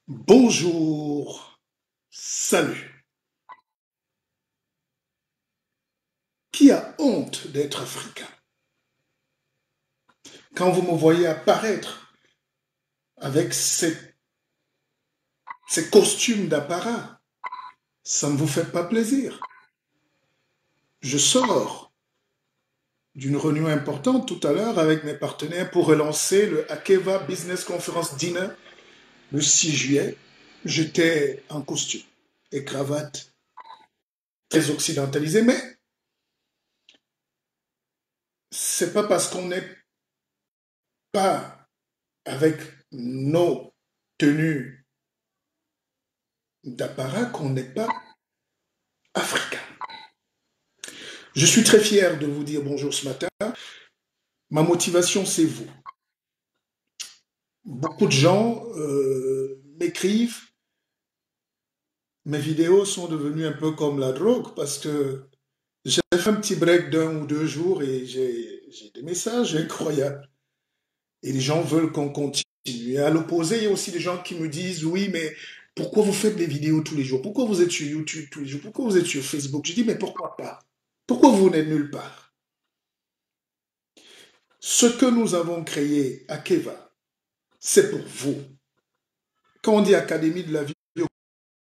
Bonjour, salut. Qui a honte d'être africain? Quand vous me voyez apparaître avec ces costumes d'apparat, ça ne vous fait pas plaisir. Je sors d'une réunion importante tout à l'heure avec mes partenaires pour relancer le Akeva Business Conference Dinner le 6 juillet. J'étais en costume et cravate, très occidentalisé, mais c'est pas parce qu'on n'est pas avec nos tenues d'apparat qu'on n'est pas africain. Je suis très fier de vous dire bonjour ce matin. Ma motivation, c'est vous. Beaucoup de gens m'écrivent, mes vidéos sont devenues un peu comme la drogue parce que j'ai fait un petit break d'1 ou 2 jours et j'ai des messages incroyables. Et les gens veulent qu'on continue. Et à l'opposé, il y a aussi des gens qui me disent, oui, mais pourquoi vous faites des vidéos tous les jours? Pourquoi vous êtes sur YouTube tous les jours? Pourquoi vous êtes sur Facebook? Je dis, mais pourquoi pas? Pourquoi vous n'êtes nulle part? Ce que nous avons créé à Keva, c'est pour vous. Quand on dit Académie de la vie,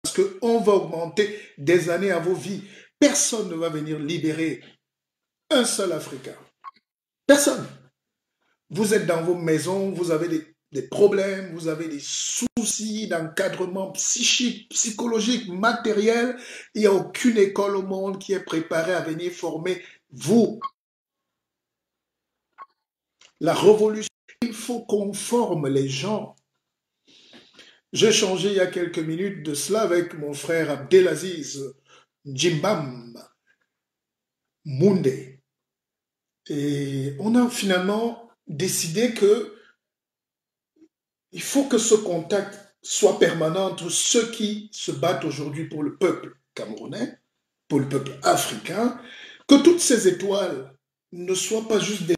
parce qu'on va augmenter des années à vos vies. Personne ne va venir libérer un seul Africain. Personne. Vous êtes dans vos maisons, vous avez des problèmes, vous avez des soucis d'encadrement psychique, psychologique, matériel. Il n'y a aucune école au monde qui est préparée à venir former vous. La révolution, il faut qu'on forme les gens. J'ai échangé il y a quelques minutes de cela avec mon frère Abdelaziz Djimbam Moundé. Et on a finalement décidé que il faut que ce contact soit permanent entre ceux qui se battent aujourd'hui pour le peuple camerounais, pour le peuple africain, que toutes ces étoiles ne soient pas juste des...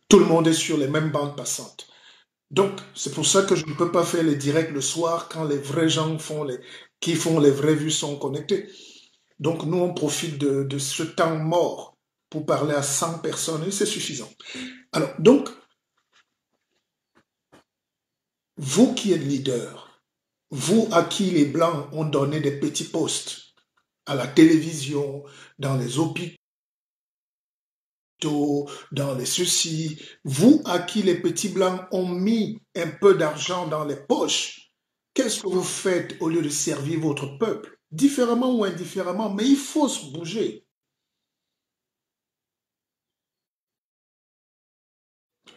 Tout le monde est sur les mêmes bandes passantes. Donc, c'est pour ça que je ne peux pas faire les directs le soir quand les vrais gens qui font les vraies vues sont connectés. Donc, nous, on profite de ce temps mort pour parler à 100 personnes et c'est suffisant. Alors, donc, vous qui êtes leader, vous à qui les Blancs ont donné des petits postes à la télévision, dans les hôpitaux, dans les ceci, vous à qui les petits Blancs ont mis un peu d'argent dans les poches, qu'est-ce que vous faites au lieu de servir votre peuple? Différemment ou indifféremment, mais il faut se bouger.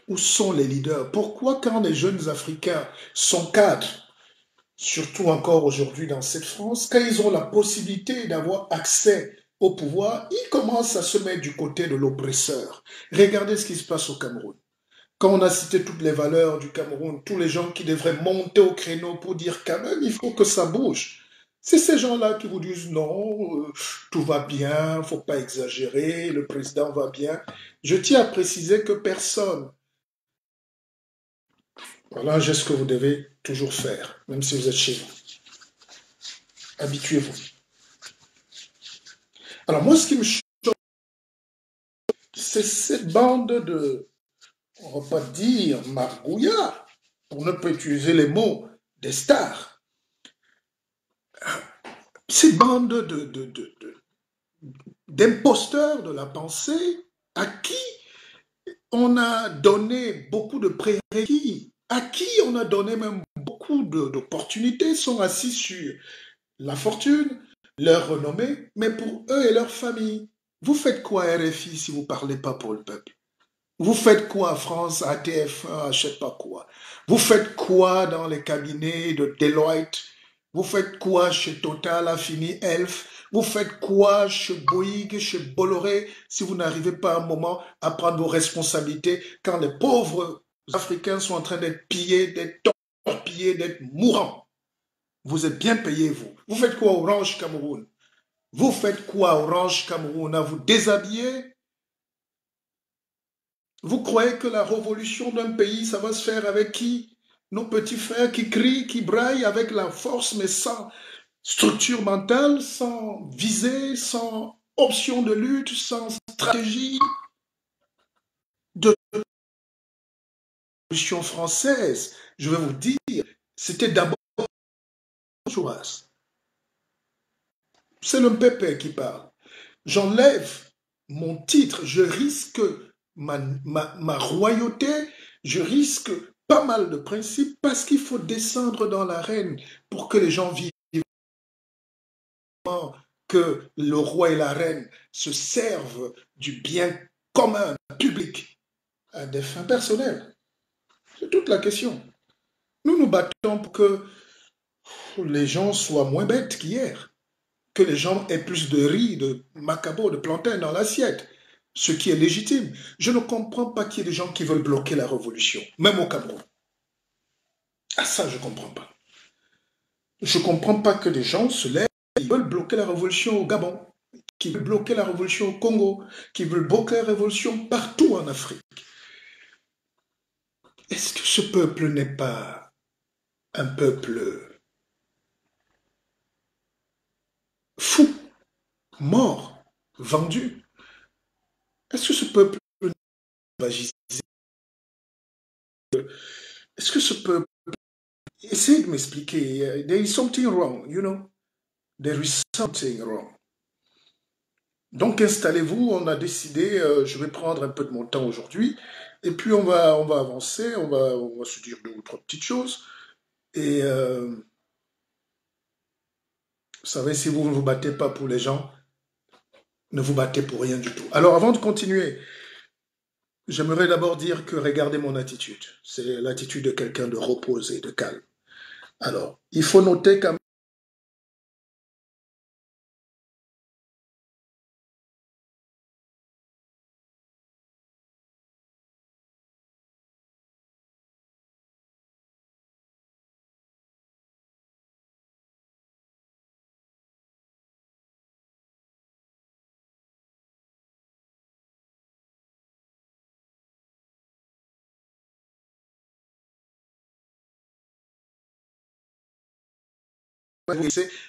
Où sont les leaders? Pourquoi quand les jeunes Africains sont cadres, surtout encore aujourd'hui dans cette France, quand ils ont la possibilité d'avoir accès au pouvoir, ils commencent à se mettre du côté de l'oppresseur. Regardez ce qui se passe au Cameroun. Quand on a cité toutes les valeurs du Cameroun, tous les gens qui devraient monter au créneau pour dire quand même, il faut que ça bouge. C'est ces gens-là qui vous disent non, tout va bien, il ne faut pas exagérer, le président va bien. Je tiens à préciser que personne. Voilà un geste que vous devez toujours faire, même si vous êtes chez vous. Habituez-vous. Alors moi, ce qui me choque, c'est cette bande de, on va pas dire margouillards, pour ne pas utiliser les mots des stars. Cette bande d'imposteurs de la pensée à qui on a donné beaucoup de prérequis, à qui on a donné même beaucoup d'opportunités, sont assis sur la fortune, leur renommée, mais pour eux et leur famille. Vous faites quoi RFI si vous ne parlez pas pour le peuple? Vous faites quoi France, ATF1, je ne sais pas quoi? Vous faites quoi dans les cabinets de Deloitte? Vous faites quoi chez Total, Affini, Elf? Vous faites quoi chez Bouygues, chez Bolloré si vous n'arrivez pas un moment à prendre vos responsabilités quand les pauvres Africains sont en train d'être pillés, d'être torpillés, d'être mourants? Vous êtes bien payés, vous. Vous faites quoi Orange Cameroun? Vous faites quoi Orange Cameroun? À vous déshabiller? Vous croyez que la révolution d'un pays, ça va se faire avec qui? Nos petits frères qui crient, qui braillent avec la force, mais sans structure mentale, sans visée, sans option de lutte, sans stratégie de révolution française. Je vais vous dire, c'était d'abord Joas. C'est le Pépé qui parle. J'enlève mon titre, je risque ma royauté, je risque pas mal de principes parce qu'il faut descendre dans l'arène pour que les gens vivent, que le roi et la reine se servent du bien commun, public, à des fins personnelles. C'est toute la question. Nous nous battons pour que les gens soient moins bêtes qu'hier, que les gens aient plus de riz, de macabo, de plantain dans l'assiette, ce qui est légitime. Je ne comprends pas qu'il y ait des gens qui veulent bloquer la révolution, même au Cameroun. Ah ça, je ne comprends pas. Je ne comprends pas que des gens se lèvent et veulent bloquer la révolution au Gabon, qui veulent bloquer la révolution au Congo, qui veulent bloquer la révolution partout en Afrique. Est-ce que ce peuple n'est pas un peuple fou, mort, vendu? Est-ce que ce peuple n'est pas vagisé? Est-ce que ce peuple... Essayez de m'expliquer. There is something wrong, you know? There is something wrong. Donc installez-vous, on a décidé, je vais prendre un peu de mon temps aujourd'hui, et puis on va avancer, on va se dire deux ou trois petites choses, et vous savez, si vous ne vous battez pas pour les gens, ne vous battez pour rien du tout. Alors avant de continuer, j'aimerais d'abord dire que regardez mon attitude, c'est l'attitude de quelqu'un de reposé, de calme. Alors, il faut noter quand même,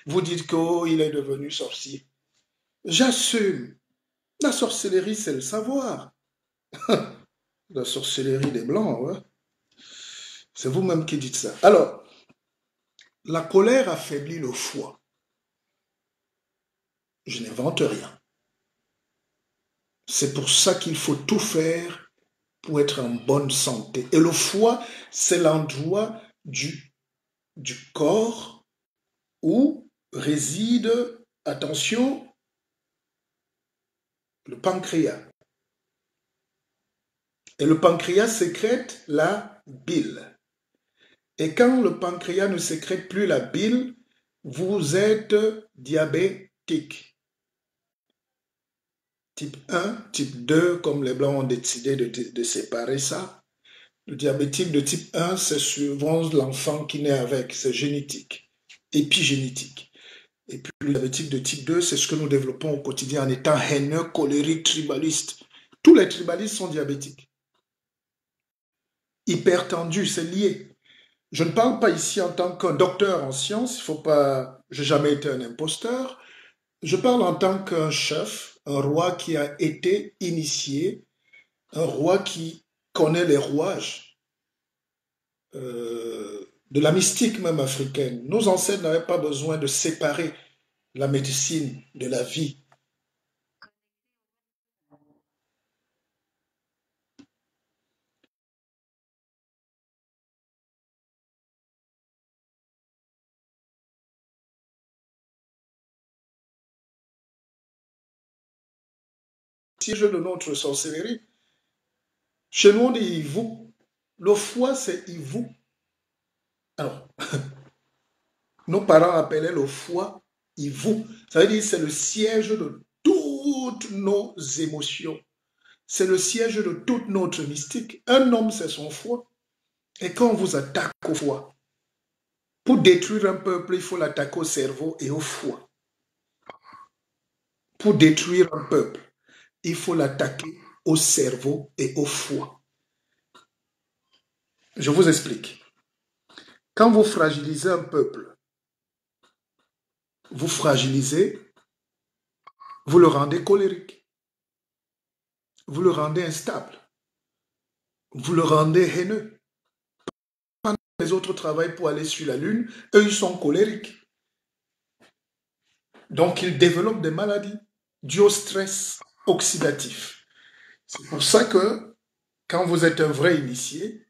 vous dites qu'il est devenu sorcier. J'assume. La sorcellerie, c'est le savoir. La sorcellerie des Blancs, ouais. C'est vous-même qui dites ça. Alors, la colère affaiblit le foie. Je n'invente rien. C'est pour ça qu'il faut tout faire pour être en bonne santé. Et le foie, c'est l'endroit du corps où réside, attention, le pancréas. Et le pancréas sécrète la bile. Et quand le pancréas ne sécrète plus la bile, vous êtes diabétique. Type 1, type 2, comme les Blancs ont décidé de séparer ça. Le diabétique de type 1, c'est souvent l'enfant qui naît avec, c'est génétique, épigénétique. Et puis le diabétique de type 2, c'est ce que nous développons au quotidien en étant haineux, colérique, tribaliste. Tous les tribalistes sont diabétiques. Hypertendus, c'est lié. Je ne parle pas ici en tant qu'un docteur en sciences, il faut pas, j'ai jamais été un imposteur. Je parle en tant qu'un chef, un roi qui a été initié, un roi qui connaît les rouages de la mystique même africaine. Nos ancêtres n'avaient pas besoin de séparer la médecine de la vie. Siège de notre sorcellerie. Chez nous, on dit Ivou. Le foie, c'est Ivou. Alors, nos parents appelaient le foie Ivou. Ça veut dire que c'est le siège de toutes nos émotions. C'est le siège de toute notre mystique. Un homme, c'est son foie. Et quand on vous attaque au foie, pour détruire un peuple, il faut l'attaquer au cerveau et au foie. Pour détruire un peuple, il faut l'attaquer au cerveau et au foie. Je vous explique. Quand vous fragilisez un peuple, vous fragilisez, vous le rendez colérique, vous le rendez instable, vous le rendez haineux. Pendant que les autres travaillent pour aller sur la Lune, eux, ils sont colériques. Donc, ils développent des maladies dues au stress oxydatif. C'est pour ça que, quand vous êtes un vrai initié,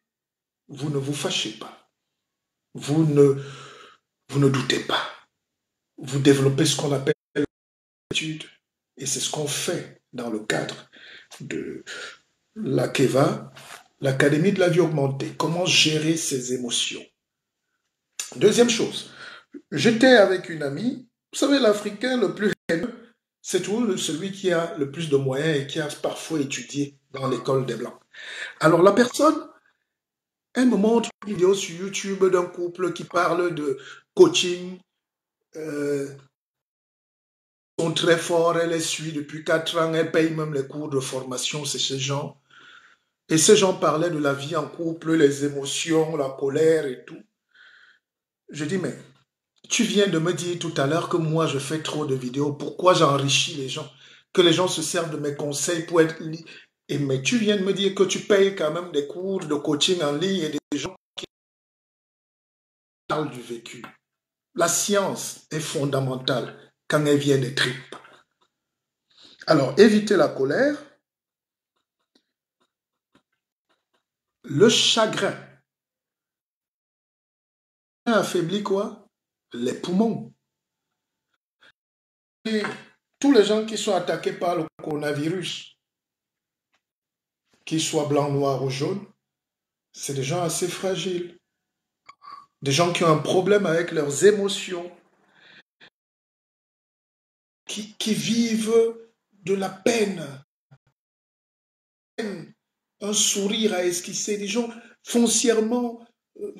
vous ne vous fâchez pas. Vous ne doutez pas. Vous développez ce qu'on appelle l'étude. Et c'est ce qu'on fait dans le cadre de l'AKEVA, l'Académie de la vie augmentée. Comment gérer ses émotions. Deuxième chose, j'étais avec une amie. Vous savez, l'Africain le plus haineux, c'est toujours celui qui a le plus de moyens et qui a parfois étudié dans l'école des Blancs. Alors la personne, elle me montre une vidéo sur YouTube d'un couple qui parle de coaching. Ils sont très forts, elle les suit depuis 4 ans, elle paye même les cours de formation, c'est ces gens. Et ces gens parlaient de la vie en couple, les émotions, la colère et tout. Je dis, mais tu viens de me dire tout à l'heure que moi je fais trop de vidéos, pourquoi j'enrichis les gens? Que les gens se servent de mes conseils pour être... mais tu viens de me dire que tu payes quand même des cours de coaching en ligne et des gens qui parlent du vécu. La science est fondamentale quand elle vient des tripes. Alors, éviter la colère, le chagrin. Affaiblit quoi? Les poumons. Et tous les gens qui sont attaqués par le coronavirus, qu'ils soient blancs, noirs ou jaunes, c'est des gens assez fragiles. Des gens qui ont un problème avec leurs émotions, qui vivent de la peine, un sourire à esquisser, des gens foncièrement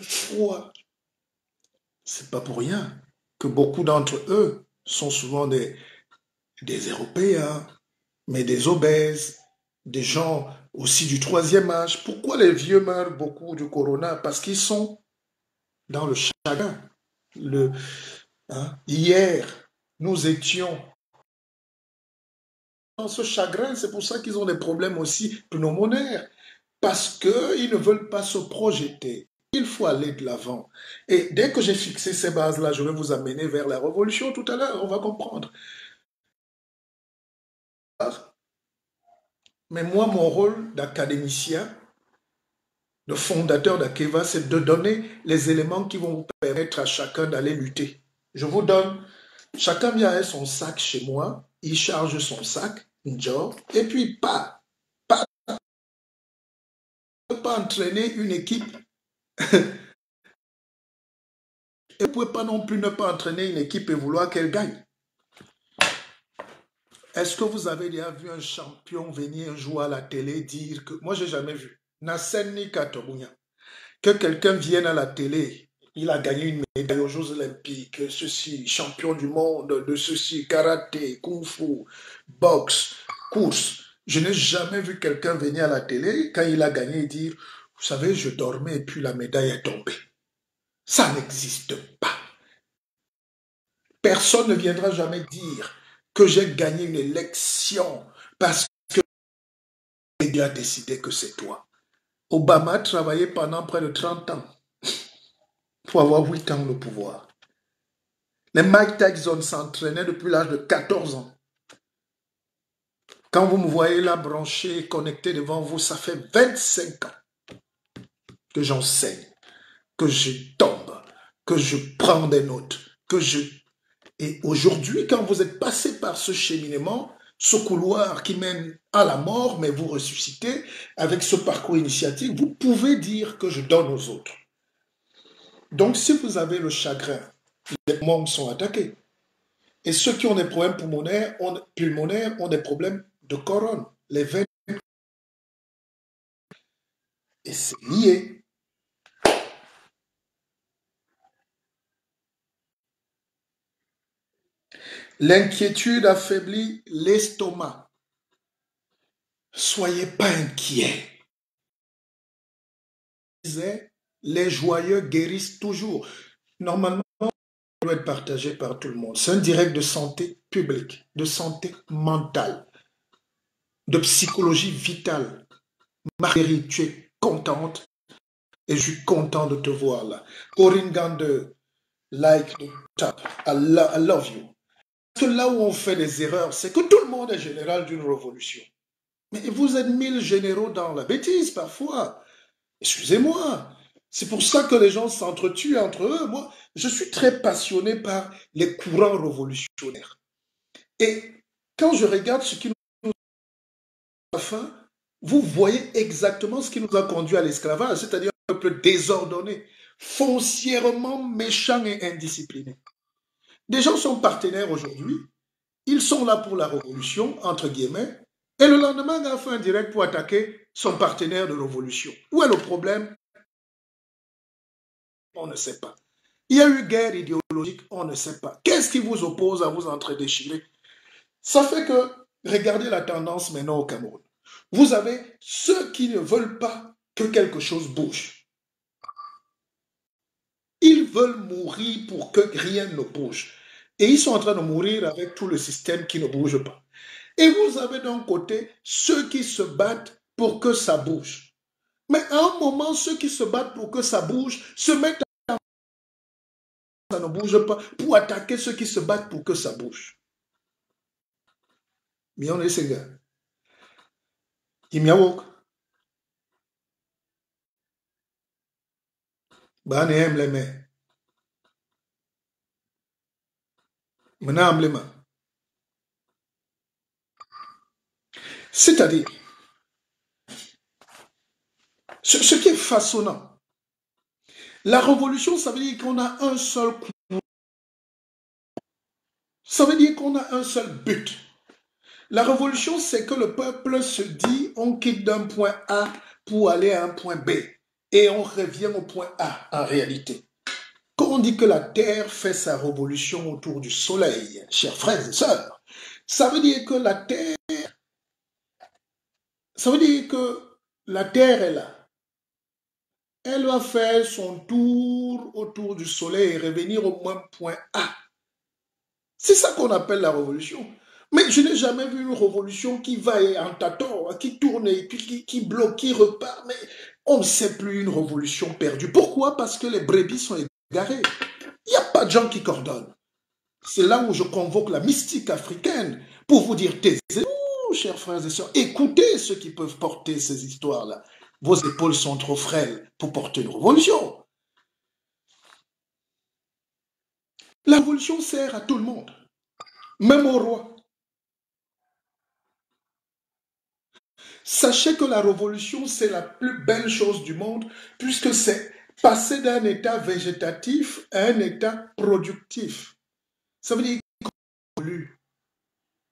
froids. C'est pas pour rien que beaucoup d'entre eux sont souvent des Européens, mais des obèses, des gens aussi du troisième âge. Pourquoi les vieux meurent beaucoup du corona? Parce qu'ils sont dans le chagrin. Hier, nous étions dans ce chagrin, c'est pour ça qu'ils ont des problèmes aussi pneumoniaires, parce qu'ils ne veulent pas se projeter. Il faut aller de l'avant. Et dès que j'ai fixé ces bases-là, je vais vous amener vers la révolution tout à l'heure, on va comprendre. Mais moi, mon rôle d'académicien, de fondateur d'Akeva, c'est de donner les éléments qui vont vous permettre à chacun d'aller lutter. Je vous donne, chacun vient avec son sac chez moi, il charge son sac, et puis pas pas entraîner une équipe. Et vous ne pouvez pas non plus ne pas entraîner une équipe et vouloir qu'elle gagne. Est-ce que vous avez déjà vu un champion venir jouer à la télé dire que... Moi, je n'ai jamais vu. Nassen ni Katobunya. Que quelqu'un vienne à la télé, il a gagné une médaille aux Jeux Olympiques, ceci, champion du monde de ceci, karaté, kung-fu, boxe, course. Je n'ai jamais vu quelqu'un venir à la télé, quand il a gagné, dire, vous savez, je dormais et puis la médaille est tombée. Ça n'existe pas. Personne ne viendra jamais dire que j'ai gagné une élection parce que il a décidé que c'est toi. Obama a travaillé pendant près de 30 ans pour avoir 8 ans au pouvoir. Les Mike Tyson s'entraînaient depuis l'âge de 14 ans. Quand vous me voyez là branché, connecté devant vous, ça fait 25 ans que j'enseigne, que je tombe, que je prends des notes, que je... Et aujourd'hui, quand vous êtes passé par ce cheminement, ce couloir qui mène à la mort, mais vous ressuscitez, avec ce parcours initiatique, vous pouvez dire que je donne aux autres. Donc, si vous avez le chagrin, les poumons sont attaqués. Et ceux qui ont des problèmes pulmonaires ont des problèmes de couronne. Les veines. Et c'est lié. L'inquiétude affaiblit l'estomac. Soyez pas inquiets. Les joyeux guérissent toujours. Normalement, ça doit être partagé par tout le monde. C'est un direct de santé publique, de santé mentale, de psychologie vitale. Marguerite, tu es contente et je suis content de te voir là. Corinne Gander, like, tap, I love you. Parce que là où on fait des erreurs, c'est que tout le monde est général d'une révolution. Mais vous êtes 1000 généraux dans la bêtise parfois. Excusez-moi. C'est pour ça que les gens s'entretuent entre eux. Moi, je suis très passionné par les courants révolutionnaires. Et quand je regarde ce qui nous a fait, vous voyez exactement ce qui nous a conduit à l'esclavage, c'est-à-dire un peuple désordonné, foncièrement méchant et indiscipliné. Des gens sont partenaires aujourd'hui, ils sont là pour la révolution, entre guillemets, et le lendemain, il a fait un direct pour attaquer son partenaire de révolution. Où est le problème? On ne sait pas. Il y a eu guerre idéologique, on ne sait pas. Qu'est-ce qui vous oppose à vous entre-déchirer? Ça fait que, regardez la tendance maintenant au Cameroun. Vous avez ceux qui ne veulent pas que quelque chose bouge. Ils veulent mourir pour que rien ne bouge. Et ils sont en train de mourir avec tout le système qui ne bouge pas. Et vous avez d'un côté ceux qui se battent pour que ça bouge. Mais à un moment, ceux qui se battent pour que ça bouge se mettent à ça ne bouge pas pour attaquer ceux qui se battent pour que ça bouge. Mais on est ces gars. Imiawok. Bah, on aime les mains. Maintenant, les mains. C'est-à-dire, ce qui est façonnant, la révolution, ça veut dire qu'on a un seul coup. Ça veut dire qu'on a un seul but. La révolution, c'est que le peuple se dit, on quitte d'un point A pour aller à un point B. Et on revient au point A, en réalité. Quand on dit que la Terre fait sa révolution autour du Soleil, chers frères et sœurs, ça veut dire que la Terre, ça veut dire que la Terre est là. Elle va faire son tour autour du Soleil et revenir au même point A. C'est ça qu'on appelle la révolution. Mais je n'ai jamais vu une révolution qui va en tâton, qui tourne, qui bloque, qui repart. Mais on ne sait plus une révolution perdue. Pourquoi? Parce que les brebis sont égarées. Il n'y a pas de gens qui coordonnent. C'est là où je convoque la mystique africaine pour vous dire, taisez-vous, chers frères et sœurs, écoutez ceux qui peuvent porter ces histoires-là. Vos épaules sont trop frêles pour porter une révolution. La révolution sert à tout le monde, même au roi. Sachez que la révolution, c'est la plus belle chose du monde, puisque c'est passer d'un état végétatif à un état productif. Ça veut dire que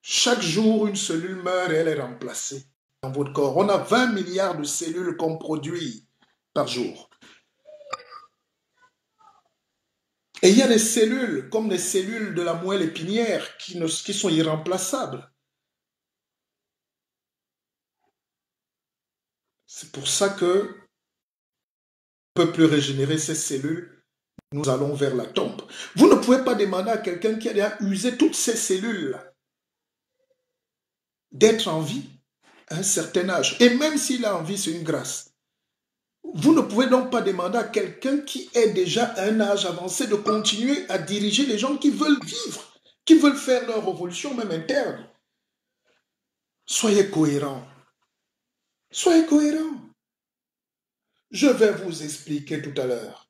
chaque jour, une cellule meurt et elle est remplacée dans votre corps. On a 20 milliards de cellules qu'on produit par jour. Et il y a des cellules, comme les cellules de la moelle épinière, qui sont irremplaçables. C'est pour ça que on ne peut plus régénérer ces cellules. Nous allons vers la tombe. Vous ne pouvez pas demander à quelqu'un qui a déjà usé toutes ces cellules-là d'être en vie à un certain âge. Et même s'il a envie, c'est une grâce. Vous ne pouvez donc pas demander à quelqu'un qui est déjà à un âge avancé de continuer à diriger les gens qui veulent vivre, qui veulent faire leur révolution même interne. Soyez cohérents. Soyez cohérents. Je vais vous expliquer tout à l'heure.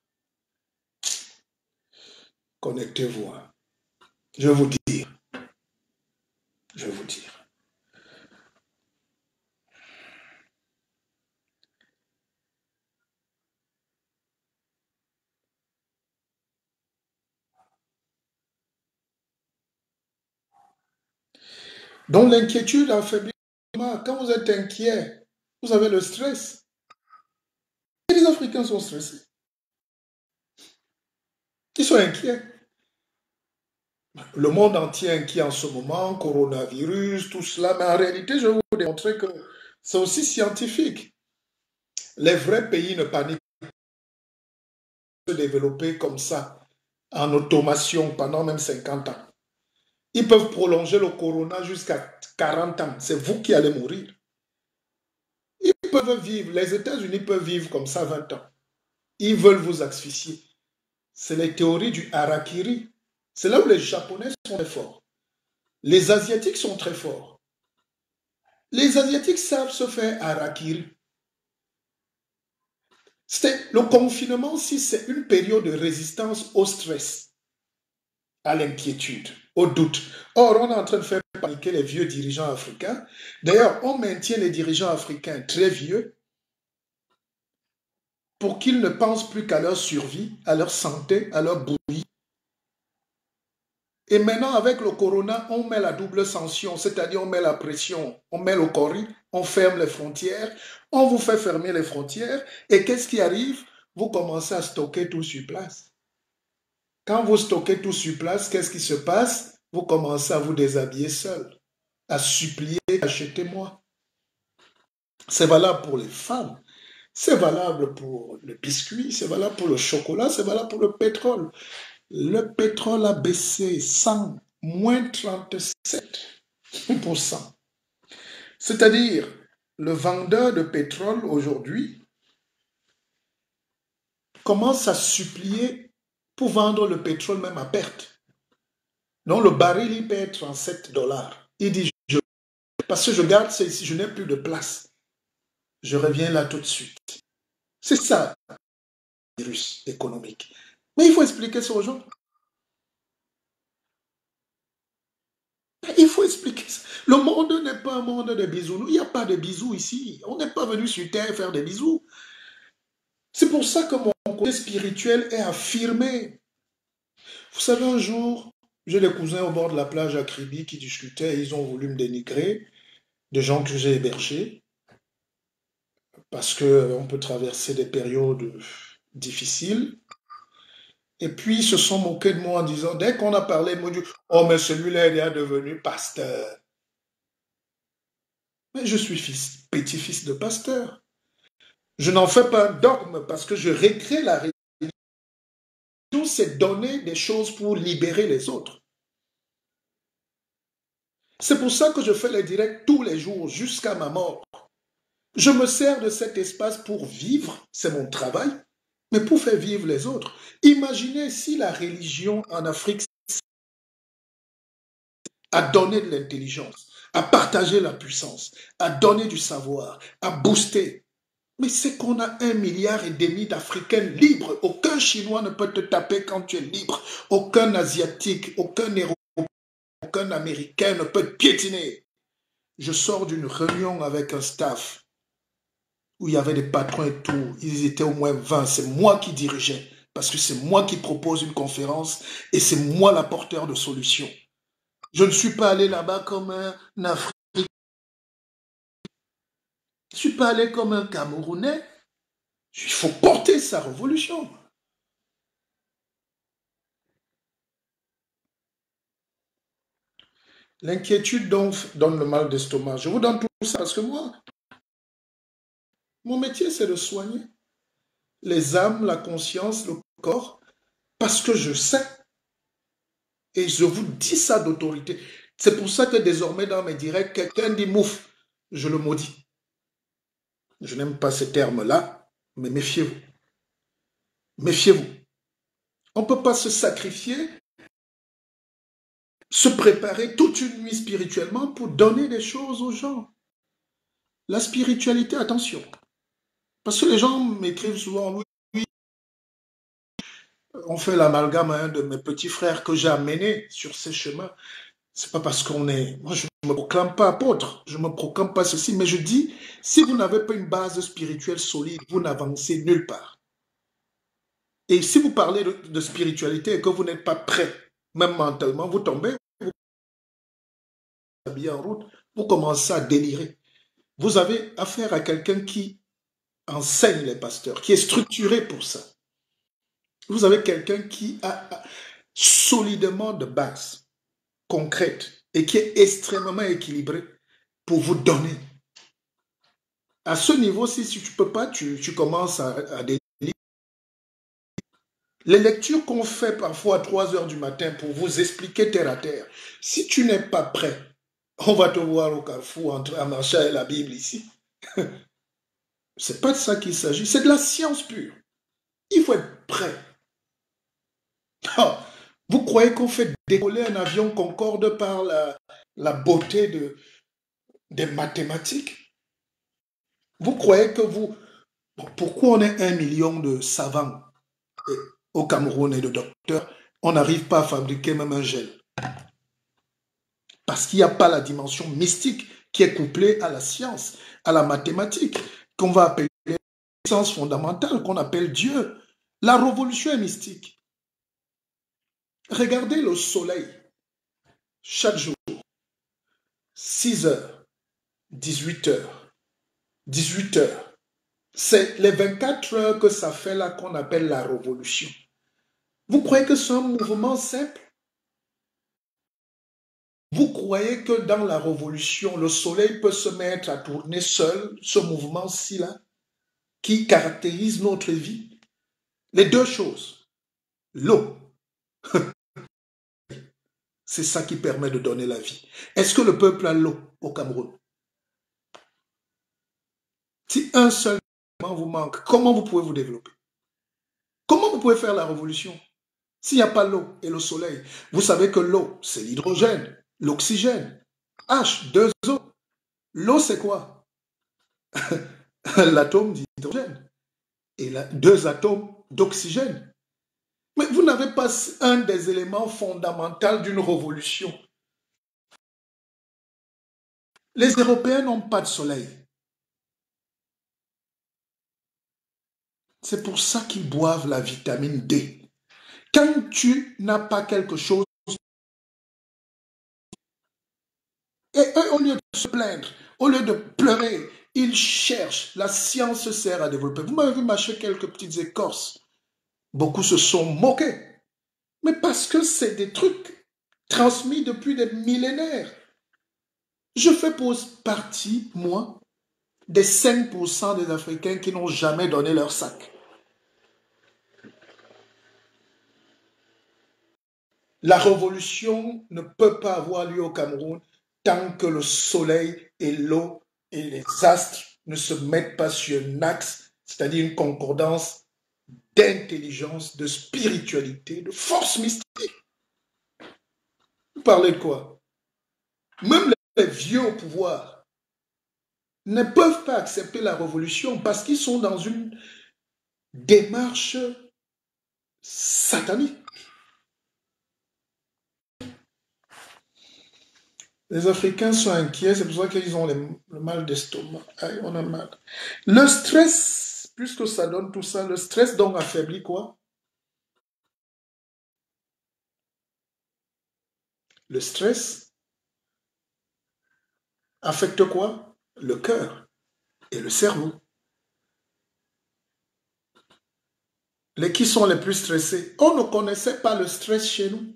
Connectez-vous. Je vais vous dire. Je vais vous dire. Donc l'inquiétude affaiblit. Quand vous êtes inquiet, vous avez le stress. Et les Africains sont stressés. Ils sont inquiets. Le monde entier est inquiet en ce moment, coronavirus, tout cela, mais en réalité, je vais vous démontrer que c'est aussi scientifique. Les vrais pays ne paniquent pas de se développer comme ça, en automation, pendant même 50 ans. Ils peuvent prolonger le corona jusqu'à 40 ans. C'est vous qui allez mourir. Ils peuvent vivre, les États-Unis peuvent vivre comme ça 20 ans. Ils veulent vous asphyxier. C'est les théories du harakiri. C'est là où les Japonais sont très forts. Les Asiatiques sont très forts. Les Asiatiques savent se faire harakiri. Le confinement, si c'est une période de résistance au stress, à l'inquiétude, au doute. Or, on est en train de faire paniquer les vieux dirigeants africains. D'ailleurs, on maintient les dirigeants africains très vieux pour qu'ils ne pensent plus qu'à leur survie, à leur santé, à leur bouillie. Et maintenant, avec le corona, on met la double sanction, c'est-à-dire on met la pression, on met le cori, on ferme les frontières, on vous fait fermer les frontières, et qu'est-ce qui arrive? Vous commencez à stocker tout sur place. Quand vous stockez tout sur place, qu'est-ce qui se passe? Vous commencez à vous déshabiller seul, à supplier, achetez-moi. C'est valable pour les femmes, c'est valable pour le biscuit, c'est valable pour le chocolat, c'est valable pour le pétrole. Le pétrole a baissé 100, moins 37%. C'est-à-dire, le vendeur de pétrole aujourd'hui commence à supplier pour vendre le pétrole même à perte. Donc le baril, il paie 37 dollars. Il dit, parce que je garde ça ici, je n'ai plus de place. Je reviens là tout de suite. C'est ça, le virus économique. Mais il faut expliquer ça aux gens. Il faut expliquer ça. Le monde n'est pas un monde de bisous. Il n'y a pas de bisous ici. On n'est pas venu sur Terre faire des bisous. C'est pour ça que mon côté spirituel est affirmé. Vous savez, un jour, j'ai des cousins au bord de la plage à Kribi qui discutaient et ils ont voulu me dénigrer, des gens que j'ai hébergés, parce qu'on peut traverser des périodes difficiles. Et puis, ils se sont moqués de moi en disant, dès qu'on a parlé, ils m'ont dit, oh, mais celui-là, il est devenu pasteur. Mais je suis petit-fils de pasteur. Je n'en fais pas un dogme parce que je récrée la religion, c'est donner des choses pour libérer les autres. C'est pour ça que je fais les directs tous les jours jusqu'à ma mort. Je me sers de cet espace pour vivre, c'est mon travail, mais pour faire vivre les autres. Imaginez si la religion en Afrique a donné de l'intelligence, a partagé la puissance, a donné du savoir, a boosté. Mais c'est qu'on a 1,5 milliard d'Africains libres. Aucun Chinois ne peut te taper quand tu es libre. Aucun Asiatique, aucun Européen, aucun Américain ne peut te piétiner. Je sors d'une réunion avec un staff où il y avait des patrons et tout. Ils étaient au moins 20. C'est moi qui dirigeais parce que c'est moi qui propose une conférence et c'est moi l'apporteur de solutions. Je ne suis pas allé là-bas comme un Africain. Je ne suis pas allé comme un Camerounais. Il faut porter sa révolution. L'inquiétude donc donne le mal d'estomac. Je vous donne tout ça parce que moi, mon métier, c'est de soigner les âmes, la conscience, le corps, parce que je sais, et je vous dis ça d'autorité. C'est pour ça que désormais, dans mes directs, quelqu'un dit mouf, je le maudis. Je n'aime pas ces termes-là, mais méfiez-vous. Méfiez-vous. On ne peut pas se sacrifier, se préparer toute une nuit spirituellement pour donner des choses aux gens. La spiritualité, attention. Parce que les gens m'écrivent souvent, oui, on fait l'amalgame à un de mes petits frères que j'ai amené sur ces chemins. C'est pas parce qu'on est... Moi, je ne me proclame pas apôtre, je ne me proclame pas ceci, mais je dis, si vous n'avez pas une base spirituelle solide, vous n'avancez nulle part. Et si vous parlez de spiritualité et que vous n'êtes pas prêt, même mentalement, vous tombez, vous habillez en route, vous commencez à délirer. Vous avez affaire à quelqu'un qui enseigne les pasteurs, qui est structuré pour ça. Vous avez quelqu'un qui a solidement de base concrète et qui est extrêmement équilibré pour vous donner. À ce niveau, si tu ne peux pas, tu commences à délire. Les lectures qu'on fait parfois à 3 heures du matin pour vous expliquer terre à terre, si tu n'es pas prêt, on va te voir au carrefour en train de marcher avec la Bible ici. C'est pas de ça qu'il s'agit, c'est de la science pure. Il faut être prêt. Ah, vous croyez qu'on fait décoller un avion Concorde par la beauté des mathématiques? Vous croyez que vous... Pourquoi on est 1 million de savants au Cameroun et de docteurs, on n'arrive pas à fabriquer même un gel? Parce qu'il n'y a pas la dimension mystique qui est couplée à la science, à la mathématique, qu'on va appeler la science fondamentale, qu'on appelle Dieu. La révolution est mystique. Regardez le soleil, chaque jour, 6 heures, 18 heures, 18 heures. C'est les 24 heures que ça fait là qu'on appelle la révolution. Vous croyez que c'est un mouvement simple? Vous croyez que dans la révolution, le soleil peut se mettre à tourner seul, ce mouvement-ci là, qui caractérise notre vie? Les deux choses, l'eau, c'est ça qui permet de donner la vie. Est-ce que le peuple a l'eau au Cameroun? Si un seul élément vous manque, comment vous pouvez vous développer? Comment vous pouvez faire la révolution s'il n'y a pas l'eau et le soleil? Vous savez que l'eau, c'est l'hydrogène, l'oxygène, H2O. L'eau, c'est quoi? L'atome d'hydrogène et 2 atomes d'oxygène. Mais vous n'avez pas un des éléments fondamentaux d'une révolution. Les Européens n'ont pas de soleil. C'est pour ça qu'ils boivent la vitamine D. Quand tu n'as pas quelque chose, et eux, au lieu de se plaindre, au lieu de pleurer, ils cherchent. La science sert à développer. Vous m'avez vu mâcher quelques petites écorces. Beaucoup se sont moqués. Mais parce que c'est des trucs transmis depuis des millénaires. Je fais partie, moi, des 5% des Africains qui n'ont jamais donné leur sac. La révolution ne peut pas avoir lieu au Cameroun tant que le soleil et l'eau et les astres ne se mettent pas sur un axe, c'est-à-dire une concordance d'intelligence, de spiritualité, de force mystique. Vous parlez de quoi? Même les vieux au pouvoir ne peuvent pas accepter la révolution parce qu'ils sont dans une démarche satanique. Les Africains sont inquiets, c'est pour ça qu'ils ont le mal d'estomac. Aïe, on a mal. Le stress, puisque ça donne tout ça, le stress donc affaiblit quoi? Le stress affecte quoi? Le cœur et le cerveau. Les qui sont les plus stressés? On ne connaissait pas le stress chez nous.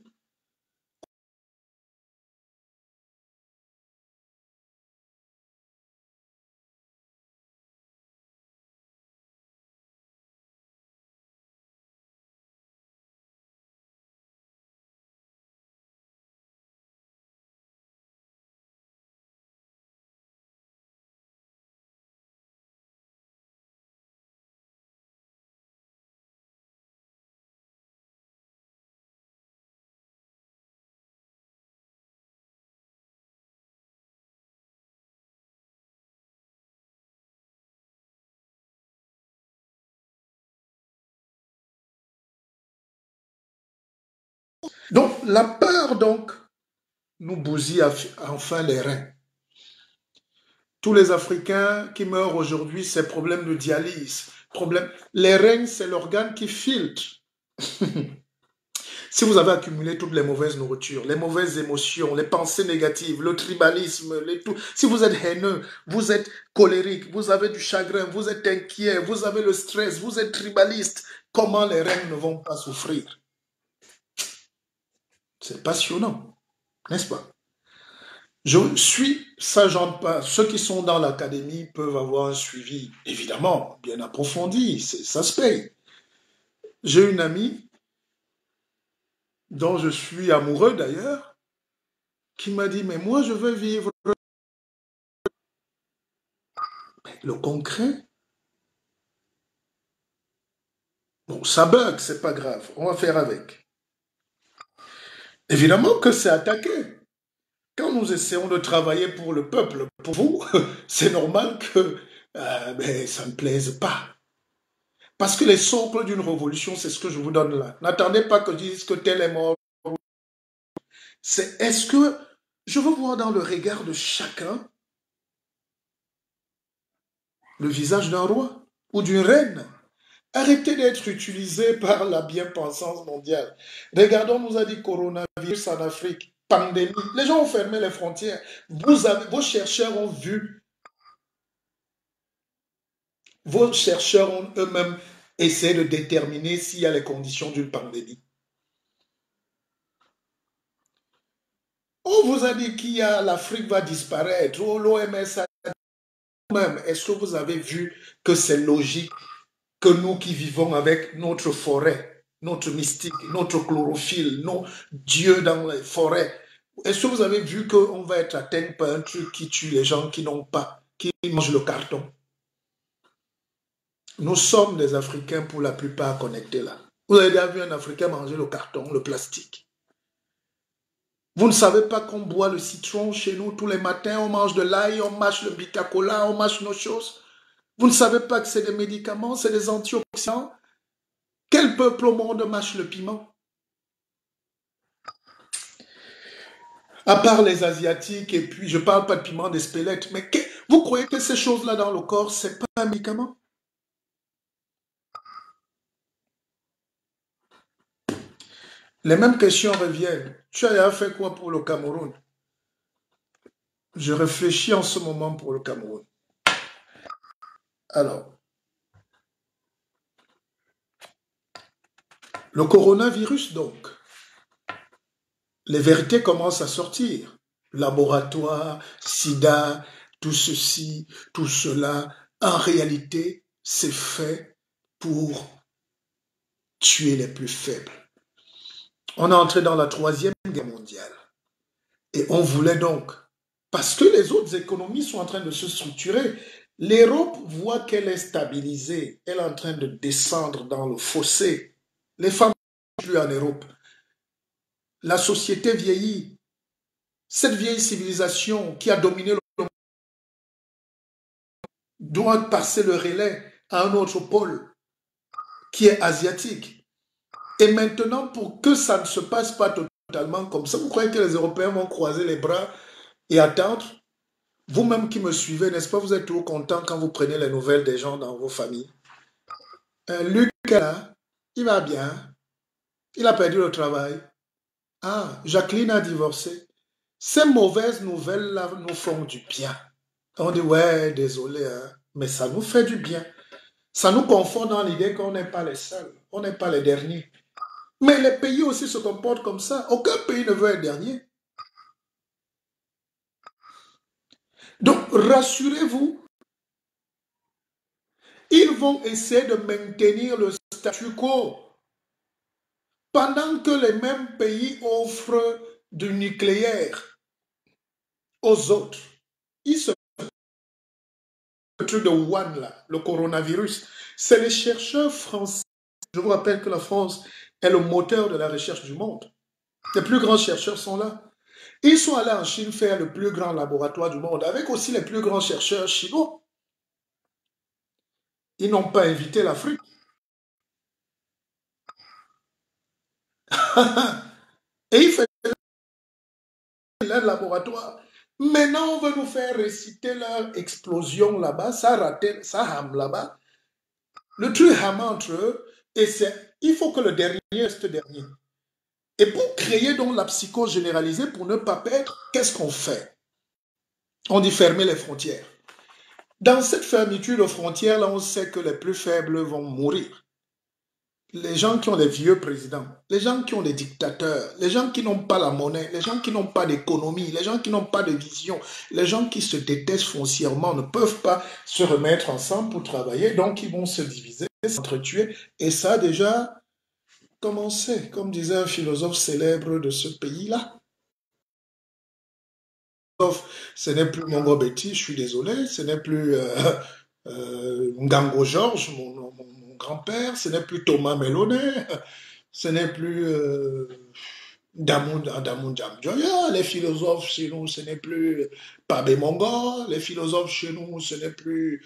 Donc, la peur, donc, nous bousille enfin les reins. Tous les Africains qui meurent aujourd'hui, c'est problème de dialyse. Problème. Les reins, c'est l'organe qui filtre. Si vous avez accumulé toutes les mauvaises nourritures, les mauvaises émotions, les pensées négatives, le tribalisme, tout, si vous êtes haineux, vous êtes colérique, vous avez du chagrin, vous êtes inquiet, vous avez le stress, vous êtes tribaliste, comment les reins ne vont pas souffrir? C'est passionnant, n'est-ce pas? Je suis, ça j'en pas. Ceux qui sont dans l'académie peuvent avoir un suivi, évidemment, bien approfondi, ça se paye. J'ai une amie dont je suis amoureux d'ailleurs, qui m'a dit, mais moi je veux vivre le concret. Bon, ça bug, c'est pas grave, on va faire avec. Évidemment que c'est attaqué. Quand nous essayons de travailler pour le peuple, pour vous, c'est normal que ben, ça ne plaise pas. Parce que les socles d'une révolution, c'est ce que je vous donne là. N'attendez pas que je dise que tel est mort. C'est est-ce que je veux voir dans le regard de chacun le visage d'un roi ou d'une reine. Arrêtez d'être utilisé par la bien-pensance mondiale. Regardons, nous a dit coronavirus en Afrique, pandémie. Les gens ont fermé les frontières. Vos chercheurs ont vu, vos chercheurs ont eux-mêmes essayé de déterminer s'il y a les conditions d'une pandémie. On vous a dit qu'il y a l'Afrique va disparaître. Oh, l'OMS a dit même. Est-ce que vous avez vu que c'est logique que nous qui vivons avec notre forêt, notre mystique, notre chlorophylle, nos dieux dans les forêts, est-ce que vous avez vu qu'on va être atteint par un truc qui tue les gens qui n'ont pas, qui mangent le carton? Nous sommes des Africains pour la plupart connectés là. Vous avez déjà vu un Africain manger le carton, le plastique? Vous ne savez pas qu'on boit le citron chez nous tous les matins, on mange de l'ail, on mâche le bitacola, on mâche nos choses. Vous ne savez pas que c'est des médicaments, c'est des antioxydants. Quel peuple au monde mâche le piment? À part les Asiatiques, et puis je ne parle pas de piment d'Espelette, mais vous croyez que ces choses-là dans le corps, ce n'est pas un médicament? Les mêmes questions reviennent. Tu as fait quoi pour le Cameroun? Je réfléchis en ce moment pour le Cameroun. Alors, le coronavirus, donc, les vérités commencent à sortir. Laboratoire, sida, tout ceci, tout cela. En réalité, c'est fait pour tuer les plus faibles. On est entré dans la Troisième Guerre mondiale. Et on voulait donc, parce que les autres économies sont en train de se structurer, l'Europe voit qu'elle est stabilisée, elle est en train de descendre dans le fossé. Les femmes ne sont plus en Europe. La société vieillit. Cette vieille civilisation qui a dominé le monde doit passer le relais à un autre pôle qui est asiatique. Et maintenant, pour que ça ne se passe pas totalement comme ça, vous croyez que les Européens vont croiser les bras et attendre. Vous-même qui me suivez, n'est-ce pas, vous êtes toujours content quand vous prenez les nouvelles des gens dans vos familles. Luc, là, il va bien. Il a perdu le travail. Ah, Jacqueline a divorcé. Ces mauvaises nouvelles-là nous font du bien. On dit, ouais, désolé, hein, mais ça nous fait du bien. Ça nous confond dans l'idée qu'on n'est pas les seuls, on n'est pas les derniers. Mais les pays aussi se comportent comme ça. Aucun pays ne veut être dernier. Donc, rassurez-vous, ils vont essayer de maintenir le statu quo pendant que les mêmes pays offrent du nucléaire aux autres. Le truc de Wuhan, là, le coronavirus, c'est les chercheurs français. Je vous rappelle que la France est le moteur de la recherche du monde. Les plus grands chercheurs sont là. Ils sont allés en Chine faire le plus grand laboratoire du monde, avec aussi les plus grands chercheurs chinois. Ils n'ont pas invité l'Afrique. Et ils font leur laboratoire. Maintenant, on veut nous faire réciter leur explosion là-bas, ça raté, ça hame là-bas. Le truc hame entre eux, et il faut que le dernier reste dernier. Et pour créer donc la psychose généralisée, pour ne pas perdre, qu'est-ce qu'on fait? On dit fermer les frontières. Dans cette fermeture de frontières, là, on sait que les plus faibles vont mourir. Les gens qui ont des vieux présidents, les gens qui ont des dictateurs, les gens qui n'ont pas la monnaie, les gens qui n'ont pas d'économie, les gens qui n'ont pas de vision, les gens qui se détestent foncièrement ne peuvent pas se remettre ensemble pour travailler, donc ils vont se diviser, s'entretuer, et ça a déjà commencé, comme disait un philosophe célèbre de ce pays-là. Ce n'est plus Mongo Betty, je suis désolé, ce n'est plus Ngango Georges, mon grand-père, ce n'est plus Thomas Melonnet, ce n'est plus Damoun Djamjoya, les philosophes chez nous, ce n'est plus Pabé Mongo, les philosophes chez nous, ce n'est plus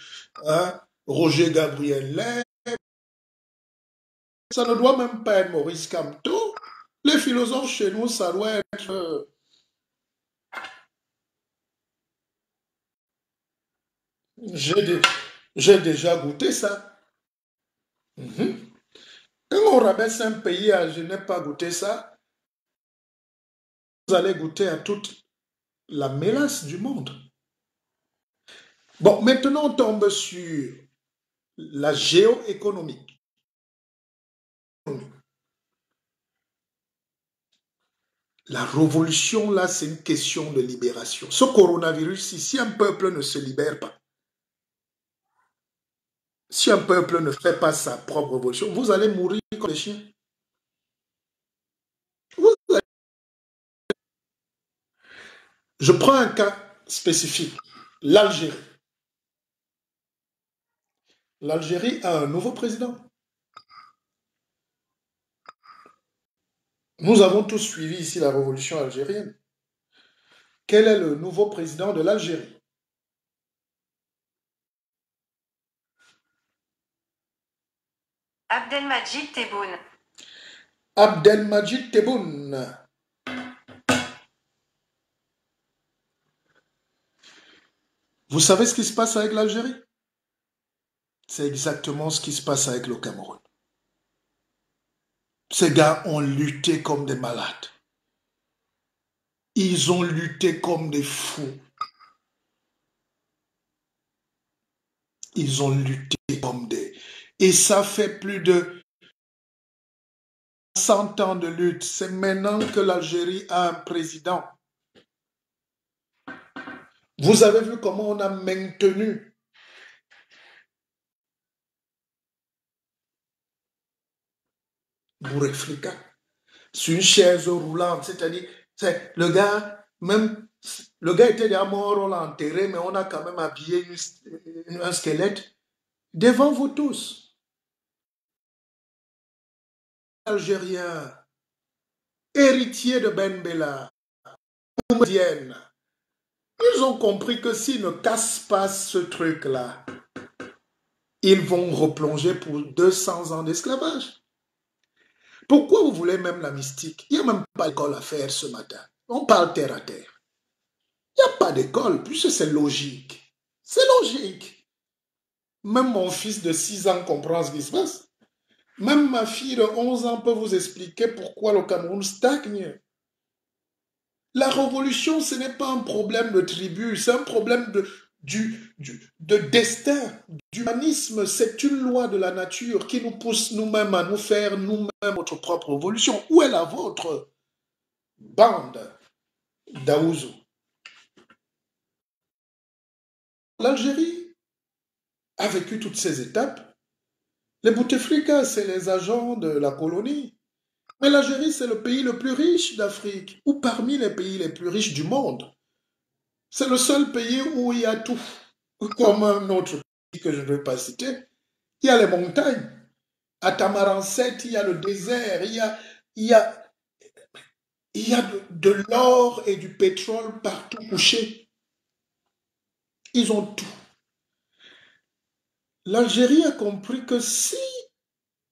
Roger Gabriel Lay, ça ne doit même pas être Maurice Kamto, les philosophes chez nous, ça doit être... J'ai déjà goûté ça. Quand on rabaisse un pays à je n'ai pas goûté ça, vous allez goûter à toute la mélasse du monde. Bon, maintenant on tombe sur la géoéconomie. La révolution, là, c'est une question de libération. Ce coronavirus, si un peuple ne se libère pas, si un peuple ne fait pas sa propre révolution, vous allez mourir comme des chiens. Je prends un cas spécifique, l'Algérie. L'Algérie a un nouveau président. Nous avons tous suivi ici la révolution algérienne. Quel est le nouveau président de l'Algérie? Abdelmadjid Tebboune. Abdelmadjid Tebboune. Vous savez ce qui se passe avec l'Algérie? C'est exactement ce qui se passe avec le Cameroun. Ces gars ont lutté comme des malades. Ils ont lutté comme des fous. Ils ont lutté comme des... Et ça fait plus de 100 ans de lutte. C'est maintenant que l'Algérie a un président. Vous avez vu comment on a maintenu Boureflika sur une chaise roulante, c'est-à-dire, le gars, même, le gars était déjà mort, on l'a enterré, mais on a quand même habillé un squelette devant vous tous. Algériens, héritiers de Ben Bella, ils ont compris que s'ils ne cassent pas ce truc-là, ils vont replonger pour 200 ans d'esclavage. Pourquoi vous voulez même la mystique? Il n'y a même pas d'école à faire ce matin. On parle terre à terre. Il n'y a pas d'école, puisque c'est logique. C'est logique. Même mon fils de 6 ans comprend ce qui se passe. Même ma fille de 11 ans peut vous expliquer pourquoi le Cameroun stagne. La révolution, ce n'est pas un problème de tribu, c'est un problème de destin, d'humanisme. C'est une loi de la nature qui nous pousse nous-mêmes à nous faire nous-mêmes notre propre révolution. Où est la vôtre, bande d'Aouzou? L'Algérie a vécu toutes ces étapes. Les Bouteflika, c'est les agents de la colonie. Mais l'Algérie, c'est le pays le plus riche d'Afrique, ou parmi les pays les plus riches du monde. C'est le seul pays où il y a tout, comme un autre pays que je ne vais pas citer. Il y a les montagnes. À Tamarinset, il y a le désert, il y a, il y a de l'or et du pétrole partout couché. Ils ont tout. L'Algérie a compris que si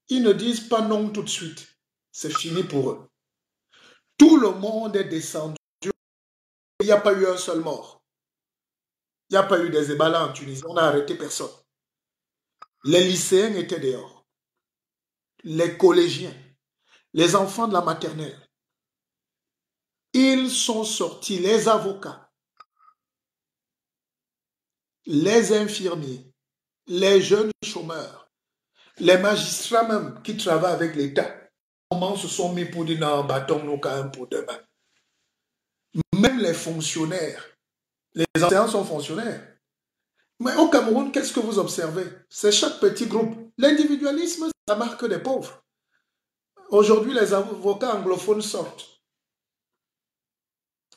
ils ne disent pas non tout de suite, c'est fini pour eux. Tout le monde est descendu. Il n'y a pas eu un seul mort. Il n'y a pas eu des éballats en Tunisie. On n'a arrêté personne. Les lycéens étaient dehors. Les collégiens, les enfants de la maternelle. Ils sont sortis, les avocats, les infirmiers, les jeunes chômeurs, les magistrats même qui travaillent avec l'État. Comment se sont mis pour dire non, bâton nous quand même pour demain. Même les fonctionnaires, les enseignants sont fonctionnaires. Mais au Cameroun, qu'est-ce que vous observez? C'est chaque petit groupe. L'individualisme, c'est la marque des pauvres. Aujourd'hui, les avocats anglophones sortent.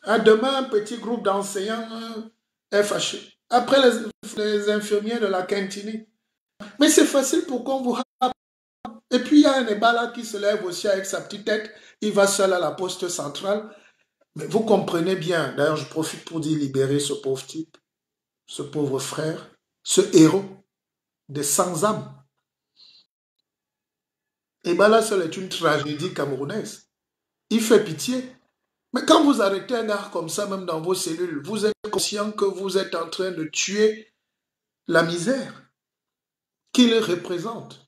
Demain, un petit groupe d'enseignants est fâché. Après, les infirmiers de la Quintini. Mais c'est facile pour qu'on vous rappe. Et puis, il y a un Ébala qui se lève aussi avec sa petite tête. Il va seul à la poste centrale. Mais vous comprenez bien. D'ailleurs, je profite pour dire libérer ce pauvre type, ce pauvre frère, ce héros des sans-âme. Ébala seul est une tragédie camerounaise. Il fait pitié. Mais quand vous arrêtez un gars comme ça, même dans vos cellules, vous êtes conscient que vous êtes en train de tuer la misère qu'il représente.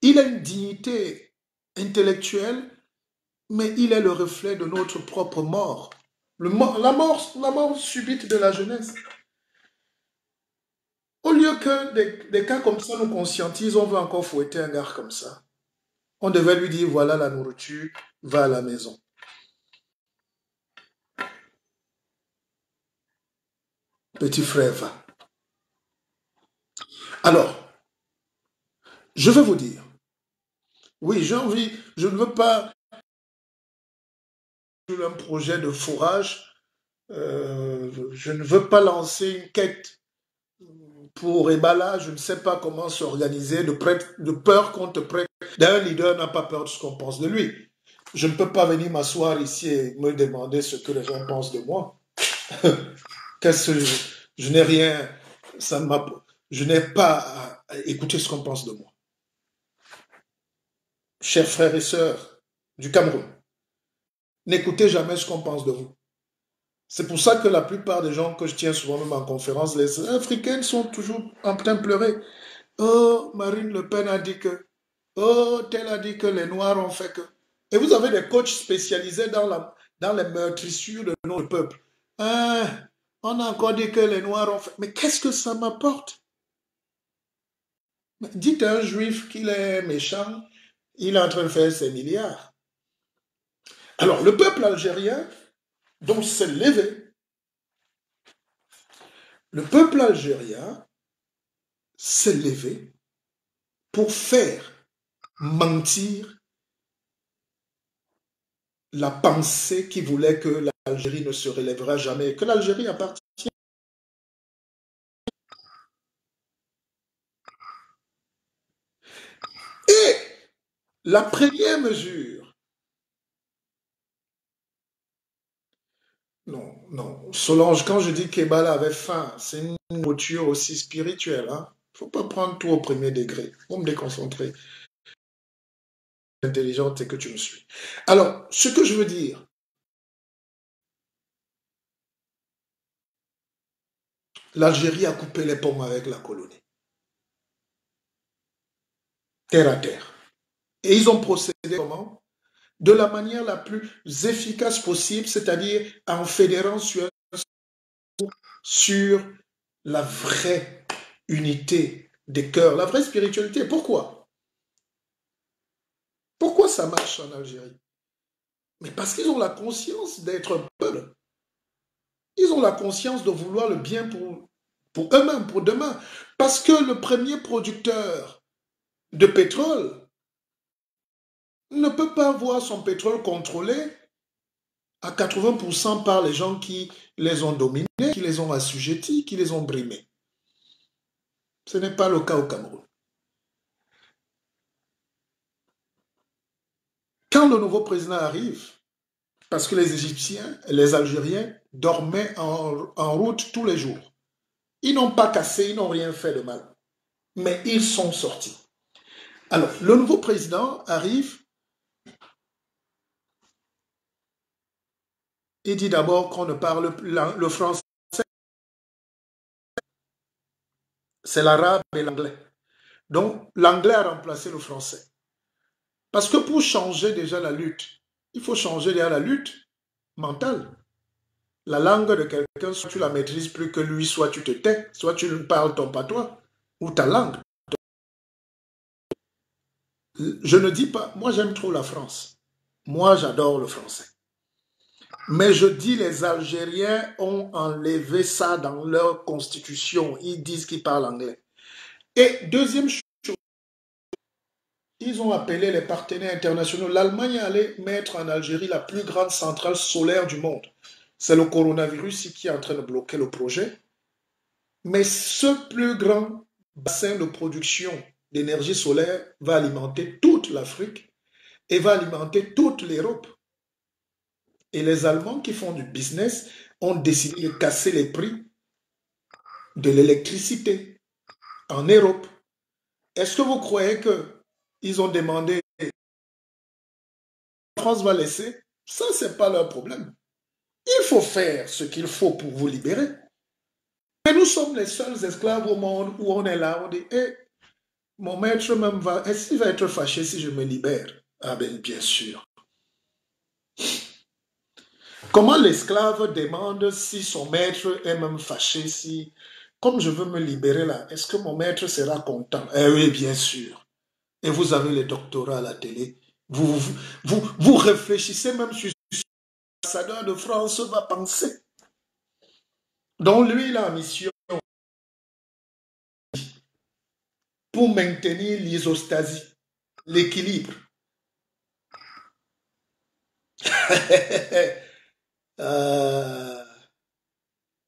Il a une dignité intellectuelle, mais il est le reflet de notre propre mort. La mort subite de la jeunesse. Au lieu que des cas comme ça nous conscientisent, on veut encore fouetter un gars comme ça. On devait lui dire, voilà la nourriture, va à la maison. Petit frère, va. Alors, je vais vous dire, oui, j'ai envie, je ne veux pas un projet de forage, je ne veux pas lancer une quête pour Ébala, je ne sais pas comment s'organiser, de peur qu'on te prête. D'ailleurs, un leader n'a pas peur de ce qu'on pense de lui. Je ne peux pas venir m'asseoir ici et me demander ce que les gens pensent de moi. Qu'est-ce que je n'ai rien, je n'ai pas à écouter ce qu'on pense de moi. Chers frères et sœurs du Cameroun, n'écoutez jamais ce qu'on pense de vous. C'est pour ça que la plupart des gens que je tiens souvent même en conférence, les Africaines sont toujours en train de pleurer. Oh, Marine Le Pen a dit que, oh, tel a dit que les Noirs ont fait que. Et vous avez des coachs spécialisés dans les meurtrissures de notre peuple. Ah, on a encore dit que les Noirs ont fait. Mais qu'est-ce que ça m'apporte? Dites à un juif qu'il est méchant, il est en train de faire ses milliards. Alors, le peuple algérien, donc, s'est levé. Le peuple algérien s'est levé pour faire mentir la pensée qui voulait que l'Algérie ne se relèvera jamais, que l'Algérie appartient. Et la première mesure, non, non, Solange, quand je dis qu'Ebala avait faim, c'est une nourriture aussi spirituelle. Il ne faut pas prendre tout au premier degré. Faut me déconcentrer. Intelligente et que tu me suis. Alors, ce que je veux dire, l'Algérie a coupé les ponts avec la colonie. Terre à terre. Et ils ont procédé comment? De la manière la plus efficace possible, c'est-à-dire en fédérant sur la vraie unité des cœurs, la vraie spiritualité. Pourquoi? Pourquoi ça marche en Algérie? Mais parce qu'ils ont la conscience d'être un peuple. Ils ont la conscience de vouloir le bien pour eux-mêmes, pour demain. Parce que le premier producteur de pétrole ne peut pas voir son pétrole contrôlé à 80% par les gens qui les ont dominés, qui les ont assujettis, qui les ont brimés. Ce n'est pas le cas au Cameroun. Quand le nouveau président arrive, parce que les Égyptiens et les Algériens dormaient en route tous les jours. Ils n'ont pas cassé, ils n'ont rien fait de mal. Mais ils sont sortis. Alors, le nouveau président arrive et dit d'abord qu'on ne parle le français, c'est l'arabe et l'anglais. Donc, l'anglais a remplacé le français. Parce que pour changer déjà la lutte, il faut changer déjà la lutte mentale. La langue de quelqu'un, soit tu la maîtrises plus que lui, soit tu te tais, soit tu parles ton patois ou ta langue. Je ne dis pas, moi j'aime trop la France. Moi j'adore le français. Mais je dis les Algériens ont enlevé ça dans leur constitution. Ils disent qu'ils parlent anglais. Et deuxième chose, ils ont appelé les partenaires internationaux. L'Allemagne allait mettre en Algérie la plus grande centrale solaire du monde. C'est le coronavirus qui est en train de bloquer le projet. Mais ce plus grand bassin de production d'énergie solaire va alimenter toute l'Afrique et va alimenter toute l'Europe. Et les Allemands qui font du business ont décidé de casser les prix de l'électricité en Europe. Est-ce que vous croyez qu'ils ont demandé la France va laisser? Ça, ce n'est pas leur problème. Il faut faire ce qu'il faut pour vous libérer. Mais nous sommes les seuls esclaves au monde où on est là, on dit, hey, mon maître même est-ce qu'il va être fâché si je me libère? Ah bien sûr. Comment l'esclave demande si son maître est même fâché si, comme je veux me libérer là, est-ce que mon maître sera content? Eh oui, bien sûr. Et vous avez les doctorats à la télé. Vous réfléchissez même sur ce que l'ambassadeur de France va penser. Donc lui, il a une mission pour maintenir l'isostasie, l'équilibre.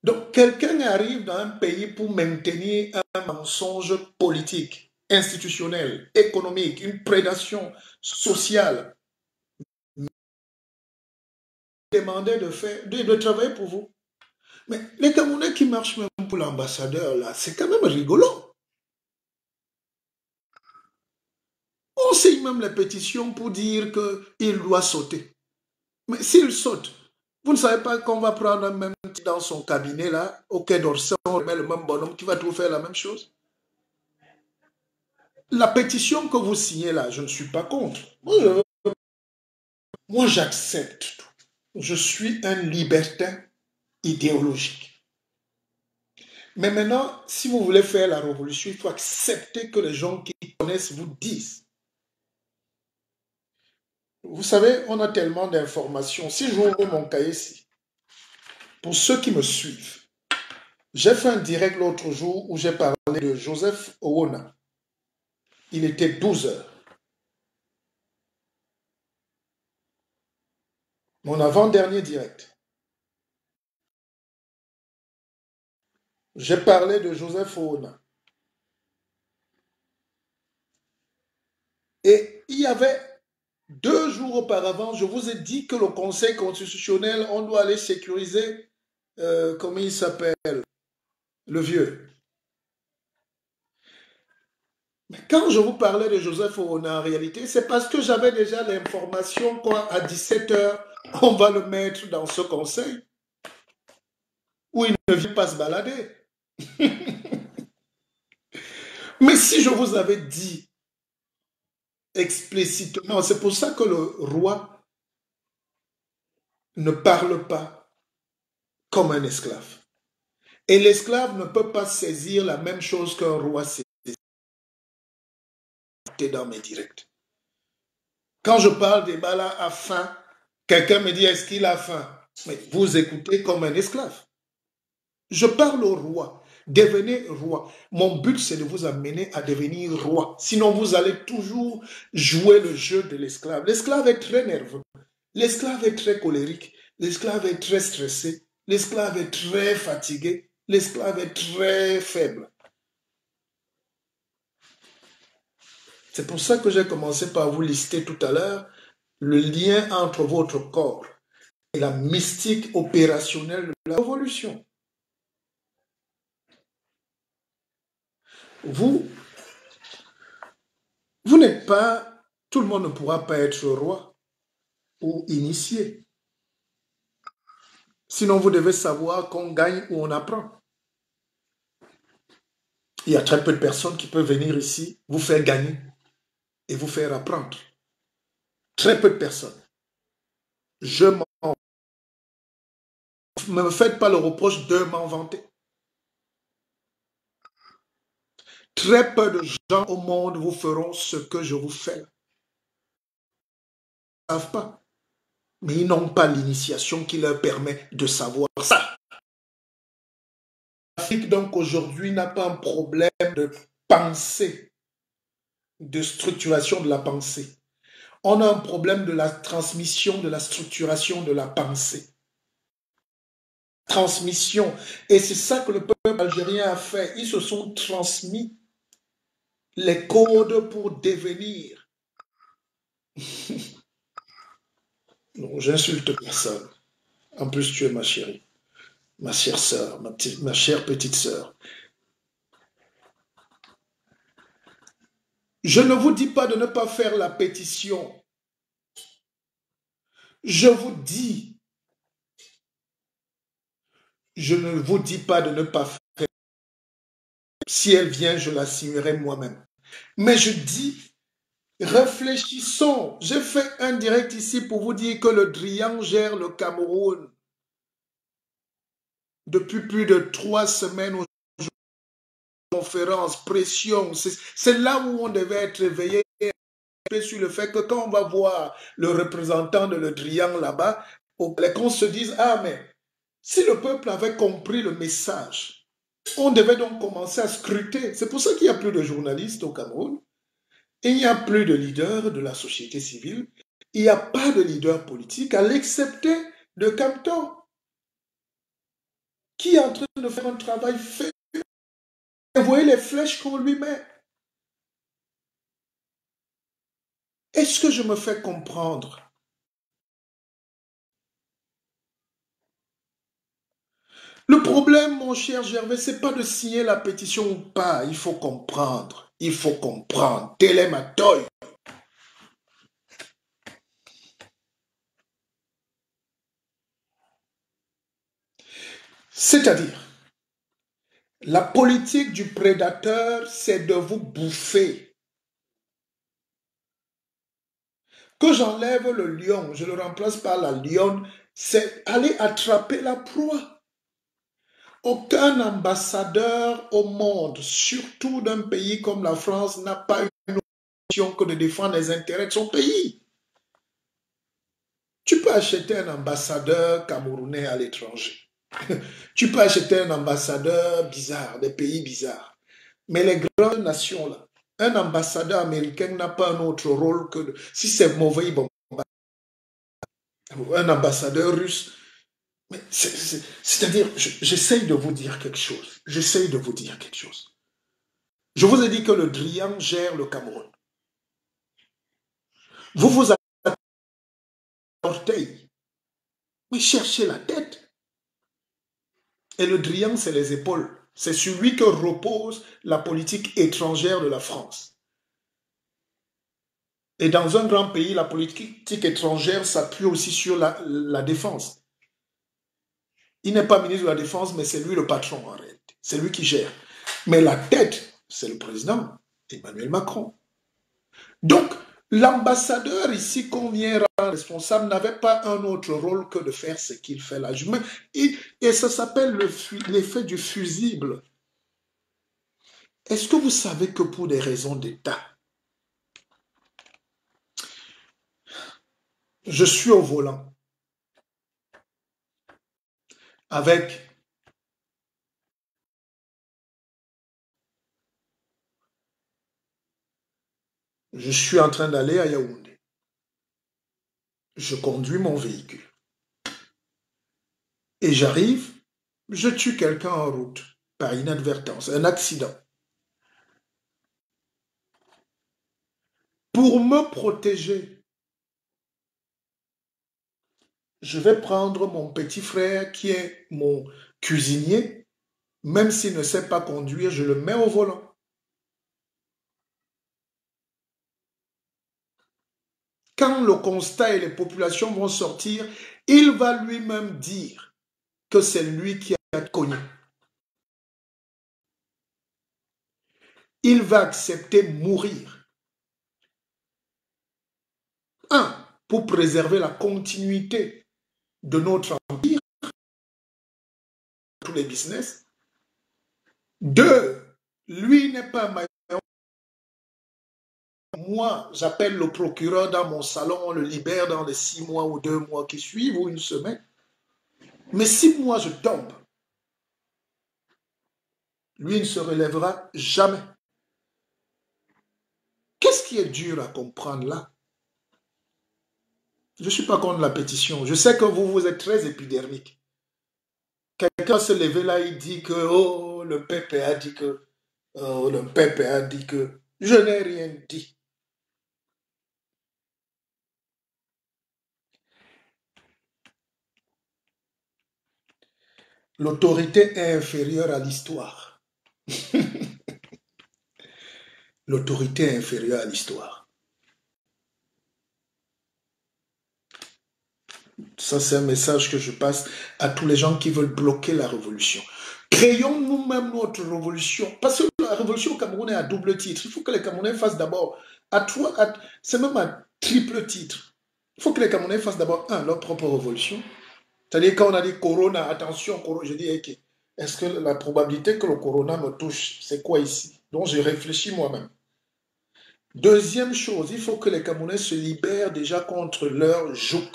Donc, quelqu'un arrive dans un pays pour maintenir un mensonge politique, institutionnel, économique, une prédation sociale. Demandez de travailler pour vous. Mais les Camerounais qui marchent même pour l'ambassadeur, là, c'est quand même rigolo. On signe même les pétitions pour dire qu'il doit sauter. Mais s'il saute, vous ne savez pas qu'on va prendre un même dans son cabinet là, au Quai d'Orsay, on remet le même bonhomme qui va tout faire la même chose. La pétition que vous signez là, je ne suis pas contre. Moi, j'accepte tout. Je suis un libertin idéologique. Mais maintenant, si vous voulez faire la révolution, il faut accepter que les gens qui connaissent vous disent. Vous savez, on a tellement d'informations. Si j'ouvre mon cahier ici, pour ceux qui me suivent, j'ai fait un direct l'autre jour où j'ai parlé de Joseph Owona. Il était 12 heures. Mon avant-dernier direct. J'ai parlé de Joseph Owona. Et il y avait 2 jours auparavant, je vous ai dit que le Conseil constitutionnel, on doit aller sécuriser, comment il s'appelle, le vieux. Mais quand je vous parlais de Joseph Owona, en réalité, c'est parce que j'avais déjà l'information qu'à 17 h, on va le mettre dans ce conseil, où il ne vient pas se balader. Mais si je vous avais dit explicitement, c'est pour ça que le roi ne parle pas comme un esclave. Et l'esclave ne peut pas saisir la même chose qu'un roi saisit dans mes directs. Quand je parle des Bala à faim, quelqu'un me dit, est-ce qu'il a faim? Mais vous écoutez comme un esclave. Je parle au roi. Devenez roi. Mon but, c'est de vous amener à devenir roi. Sinon, vous allez toujours jouer le jeu de l'esclave. L'esclave est très nerveux. L'esclave est très colérique. L'esclave est très stressé. L'esclave est très fatigué. L'esclave est très faible. C'est pour ça que j'ai commencé par vous lister tout à l'heure le lien entre votre corps et la mystique opérationnelle de la révolution. Vous n'êtes pas, tout le monde ne pourra pas être roi ou initié. Sinon, vous devez savoir qu'on gagne ou on apprend. Il y a très peu de personnes qui peuvent venir ici, vous faire gagner et vous faire apprendre. Très peu de personnes. Ne me faites pas le reproche de m'en vanter. Très peu de gens au monde vous feront ce que je vous fais. Ils ne savent pas. Mais ils n'ont pas l'initiation qui leur permet de savoir ça. L'Afrique, donc, aujourd'hui, n'a pas un problème de pensée, de structuration de la pensée. On a un problème de la transmission, de la structuration de la pensée. Transmission. Et c'est ça que le peuple algérien a fait. Ils se sont transmis les codes pour devenir. Non, j'insulte personne. En plus, tu es ma chérie, ma chère sœur, ma chère petite sœur. Je ne vous dis pas de ne pas faire la pétition. Je ne vous dis pas de ne pas faire. Si elle vient, je la signerai moi-même. Mais je dis, réfléchissons. J'ai fait un direct ici pour vous dire que le Drian gère le Cameroun. Depuis plus de 3 semaines, conférence, pression. C'est là où on devait être éveillé sur le fait que quand on va voir le représentant de Le Drian là-bas, qu'on se dise, ah mais si le peuple avait compris le message, on devait donc commencer à scruter. C'est pour ça qu'il n'y a plus de journalistes au Cameroun. Il n'y a plus de leaders de la société civile. Il n'y a pas de leader politique à l'excepter de Campton, qui est en train de faire un travail fait. Vous voyez les flèches qu'on lui met. Est-ce que je me fais comprendre? Le problème, mon cher Gervais, c'est pas de signer la pétition ou pas. Il faut comprendre. Il faut comprendre. Tel est ma toile. C'est-à-dire, la politique du prédateur, c'est de vous bouffer. Que j'enlève le lion, je le remplace par la lionne, c'est aller attraper la proie. Aucun ambassadeur au monde, surtout d'un pays comme la France, n'a pas une option que de défendre les intérêts de son pays. Tu peux acheter un ambassadeur camerounais à l'étranger. Tu peux acheter un ambassadeur bizarre, des pays bizarres. Mais les grandes nations, là, un ambassadeur américain n'a pas un autre rôle que... Si c'est mauvais, bon, un ambassadeur russe... C'est-à-dire, j'essaye de vous dire quelque chose. J'essaye de vous dire quelque chose. Je vous ai dit que le Drian gère le Cameroun. Vous avez l'orteil, mais cherchez la tête. Et le Drian, c'est les épaules. C'est sur lui que repose la politique étrangère de la France. Et dans un grand pays, la politique étrangère s'appuie aussi sur la défense. Il n'est pas ministre de la Défense, mais c'est lui le patron en réalité. c'est lui qui gère. Mais la tête, c'est le président Emmanuel Macron. Donc, l'ambassadeur ici qu'on vient rendre responsable n'avait pas un autre rôle que de faire ce qu'il fait là. Et ça s'appelle l'effet du fusible. Est-ce que vous savez que pour des raisons d'État, je suis au volant avec je suis en train d'aller à Yaoundé. Je conduis mon véhicule. Et j'arrive, je tue quelqu'un en route par inadvertance, un accident. Pour me protéger, je vais prendre mon petit frère qui est mon cuisinier, même s'il ne sait pas conduire, je le mets au volant. Quand le constat et les populations vont sortir, il va lui-même dire que c'est lui qui a cogné. Il va accepter mourir. Un, pour préserver la continuité de notre empire, tous les business. Deux, lui n'est pas maillon. Moi, j'appelle le procureur dans mon salon, on le libère dans les 6 mois ou 2 mois qui suivent ou une semaine. Mais si moi je tombe, lui ne se relèvera jamais. Qu'est-ce qui est dur à comprendre là? Je ne suis pas contre la pétition. Je sais que vous êtes très épidermique. Quelqu'un se lever là, il dit que oh, le peuple a dit que, oh, le peuple a dit que, je n'ai rien dit. L'autorité est inférieure à l'histoire. L'autorité est inférieure à l'histoire. Ça, c'est un message que je passe à tous les gens qui veulent bloquer la révolution. Créons nous-mêmes notre révolution. Parce que la révolution au Cameroun est à double titre. Il faut que les Camerounais fassent d'abord c'est même à triple titre. Il faut que les Camerounais fassent d'abord, leur propre révolution. C'est-à-dire, quand on a dit Corona, attention, je dis, okay, est-ce que la probabilité que le Corona me touche, c'est quoi ici? Donc, j'ai réfléchi moi-même. Deuxième chose, il faut que les Camerounais se libèrent déjà contre leur joug.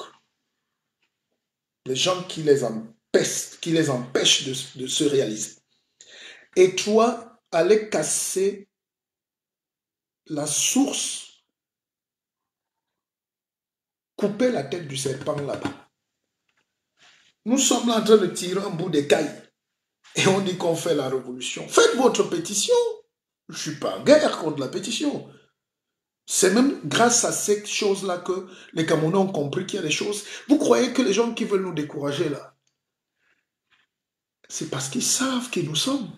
Les gens qui les empêchent de se réaliser. Et toi, aller casser la source, couper la tête du serpent là-bas. Nous sommes là en train de tirer un bout d'écaille et on dit qu'on fait la révolution. Faites votre pétition. Je ne suis pas en guerre contre la pétition. C'est même grâce à cette chose-là que les Camerounais ont compris qu'il y a des choses. Vous croyez que les gens qui veulent nous décourager là, c'est parce qu'ils savent qui nous sommes.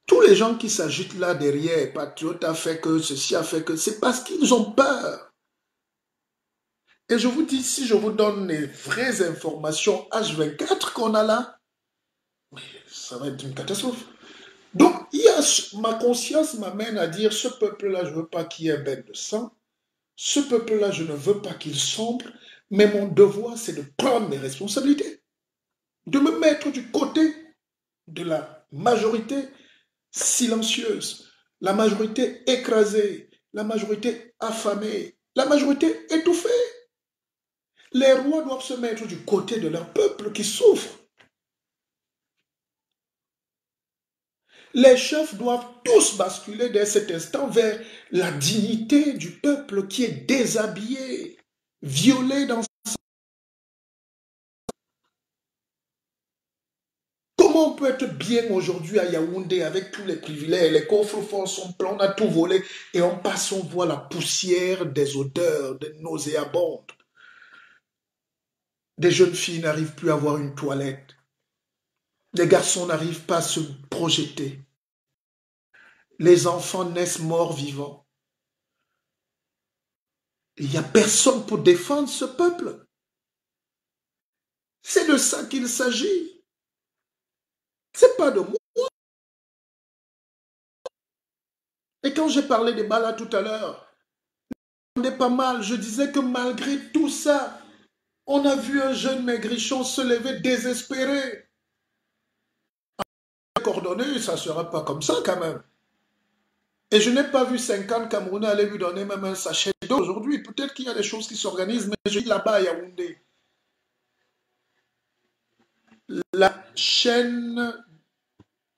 Tous les gens qui s'agitent là derrière, Patriote a fait que, ceci a fait que, c'est parce qu'ils ont peur. Et je vous dis, si je vous donne les vraies informations H24 qu'on a là, ça va être une catastrophe. Donc, ma conscience m'amène à dire, ce peuple-là, je ne veux pas qu'il y ait bête de sang. Ce peuple-là, je ne veux pas qu'il sombre. Mais mon devoir, c'est de prendre mes responsabilités. De me mettre du côté de la majorité silencieuse, la majorité écrasée, la majorité affamée, la majorité étouffée. Les rois doivent se mettre du côté de leur peuple qui souffre. Les chefs doivent tous basculer dès cet instant vers la dignité du peuple qui est déshabillé, violé dans sa... Comment on peut être bien aujourd'hui à Yaoundé avec tous les privilèges, les coffres forts sont pleins, on a tout volé et on passe, on voit la poussière des odeurs, des nauséabondes. Des jeunes filles n'arrivent plus à avoir une toilette. Les garçons n'arrivent pas à se projeter. Les enfants naissent morts vivants. Il n'y a personne pour défendre ce peuple. C'est de ça qu'il s'agit. C'est pas de moi. Et quand j'ai parlé des balles tout à l'heure, on est pas mal. Je disais que malgré tout ça, on a vu un jeune maigrichon se lever désespéré. Coordonné, ça ne sera pas comme ça quand même. Et je n'ai pas vu 50 Camerounais aller lui donner même un sachet d'eau aujourd'hui. Peut-être qu'il y a des choses qui s'organisent, mais je dis là-bas à Yaoundé. La chaîne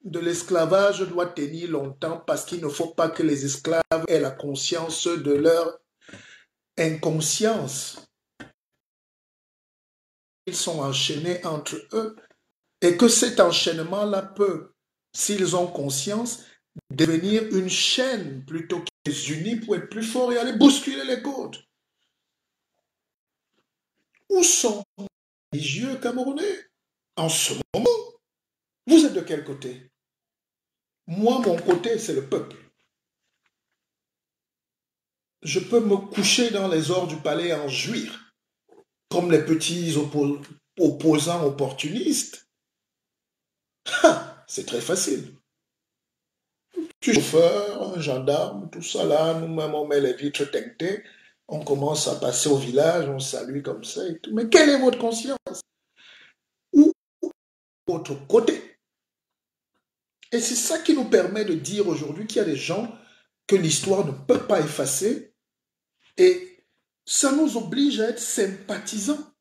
de l'esclavage doit tenir longtemps parce qu'il ne faut pas que les esclaves aient la conscience de leur inconscience. Ils sont enchaînés entre eux et que cet enchaînement-là peut, s'ils ont conscience, devenir une chaîne plutôt qu'ils les unis pour être plus forts et aller bousculer les côtes. Où sont les religieux camerounais en ce moment? Vous êtes de quel côté? Moi, mon côté, c'est le peuple. Je peux me coucher dans les ors du palais et en jouir, comme les petits opposants opportunistes. C'est très facile. Tu chauffeur, un gendarme, tout ça là, nous-mêmes on met les vitres teintées, on commence à passer au village, on salue comme ça et tout. Mais quelle est votre conscience? Où votre côté? Et c'est ça qui nous permet de dire aujourd'hui qu'il y a des gens que l'histoire ne peut pas effacer et ça nous oblige à être sympathisants.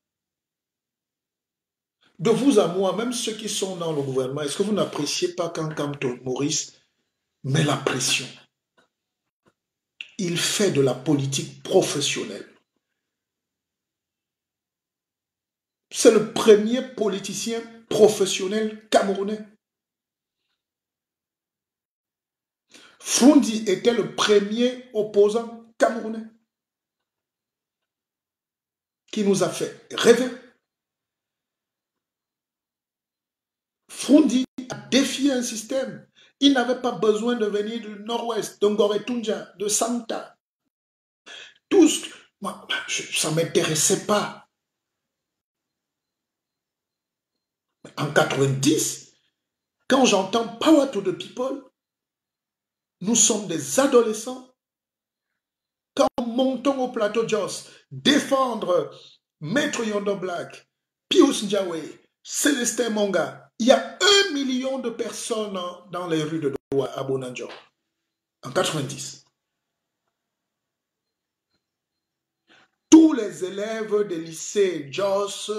De vous à moi, même ceux qui sont dans le gouvernement, est-ce que vous n'appréciez pas quand Maurice met la pression? Il fait de la politique professionnelle. C'est le premier politicien professionnel camerounais. Frundi était le premier opposant camerounais qui nous a fait rêver. Frundi a défié un système. Il n'avait pas besoin de venir du nord-ouest, de Ngoretunja, de Santa. Tous, moi, ça ne m'intéressait pas. En 90, quand j'entends Power to the People, nous sommes des adolescents. Quand nous montons au plateau Jos, défendre Maître Yondo Black, Pius Ndiawe, Célestin Monga, il y a 1 million de personnes dans les rues de Douala à Bonanjo, en 90. Tous les élèves des lycées Jos,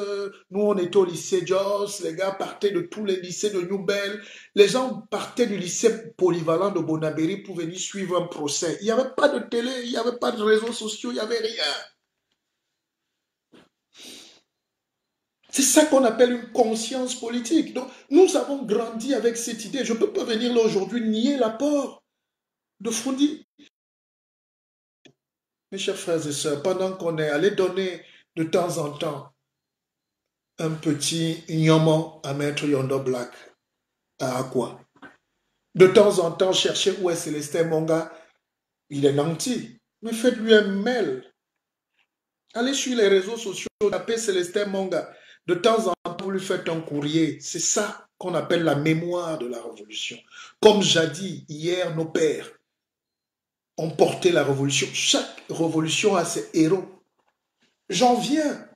nous on était au lycée Jos, les gars partaient de tous les lycées de Nouvelle, les gens partaient du lycée polyvalent de Bonabéry pour venir suivre un procès. Il n'y avait pas de télé, il n'y avait pas de réseaux sociaux, il n'y avait rien. C'est ça qu'on appelle une conscience politique. Donc, nous avons grandi avec cette idée. Je ne peux pas venir là aujourd'hui nier l'apport de Frundi. Mes chers frères et sœurs, pendant qu'on est allé donner de temps en temps un petit ignoment à Maître Yondo Black, à quoi? De temps en temps, chercher où est Célestin Monga, il est nanti. Mais faites-lui un mail. Allez sur les réseaux sociaux, tapez Célestin Monga. De temps en temps, vous lui faites un courrier. C'est ça qu'on appelle la mémoire de la révolution. Comme jadis, hier, nos pères ont porté la révolution. Chaque révolution a ses héros. J'en viens.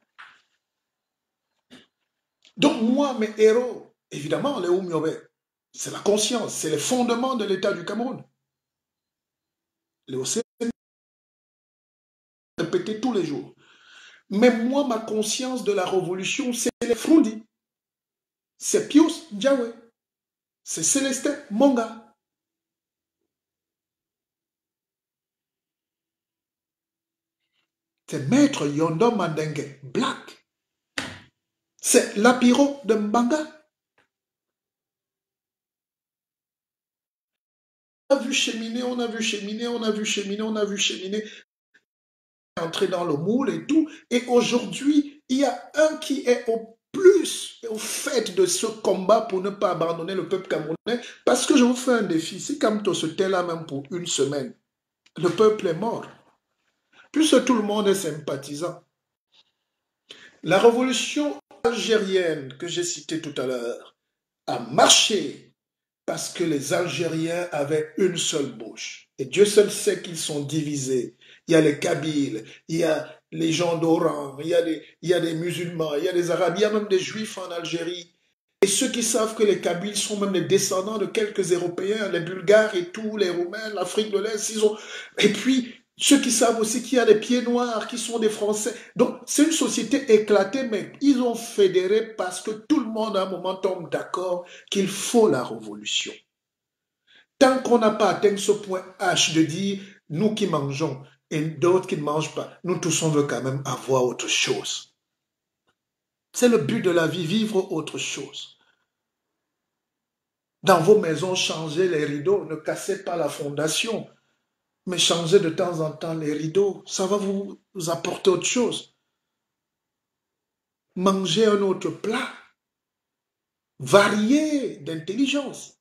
Donc moi, mes héros, évidemment, les Oumiobe, c'est la conscience, c'est les fondements de l'État du Cameroun. Les OCN, répété tous les jours. Mais moi, ma conscience de la révolution, c'est les Frundi. C'est Pius Ndiawe. C'est Célestin Monga. C'est Maître Yondo Mandengue Black. C'est Lapiro de Mbanga. On a vu cheminer, on a vu cheminer, on a vu cheminer, on a vu cheminer, entrer dans le moule et tout. Et aujourd'hui, il y a un qui est au plus au fait de ce combat pour ne pas abandonner le peuple camerounais. Parce que je vous fais un défi. Si Kamto se tait là même pour une semaine, le peuple est mort. Puisque tout le monde est sympathisant. La révolution algérienne que j'ai citée tout à l'heure a marché parce que les Algériens avaient une seule bouche. Et Dieu seul sait qu'ils sont divisés. Il y a les Kabyles, il y a les gens d'Oran, il y a des musulmans, il y a des Arabes, il y a même des Juifs en Algérie. Et ceux qui savent que les Kabyles sont même les descendants de quelques Européens, les Bulgares et tous, les Roumains, l'Afrique de l'Est, ils ont... Et puis, ceux qui savent aussi qu'il y a des pieds noirs, qui sont des Français. Donc, c'est une société éclatée, mais ils ont fédéré parce que tout le monde à un moment tombe d'accord qu'il faut la révolution. Tant qu'on n'a pas atteint ce point H de dire, nous qui mangeons et d'autres qui ne mangent pas, nous tous on veut quand même avoir autre chose. C'est le but de la vie, vivre autre chose. Dans vos maisons, changez les rideaux, ne cassez pas la fondation, mais changez de temps en temps les rideaux, ça va vous apporter autre chose. Mangez un autre plat, varié d'intelligence.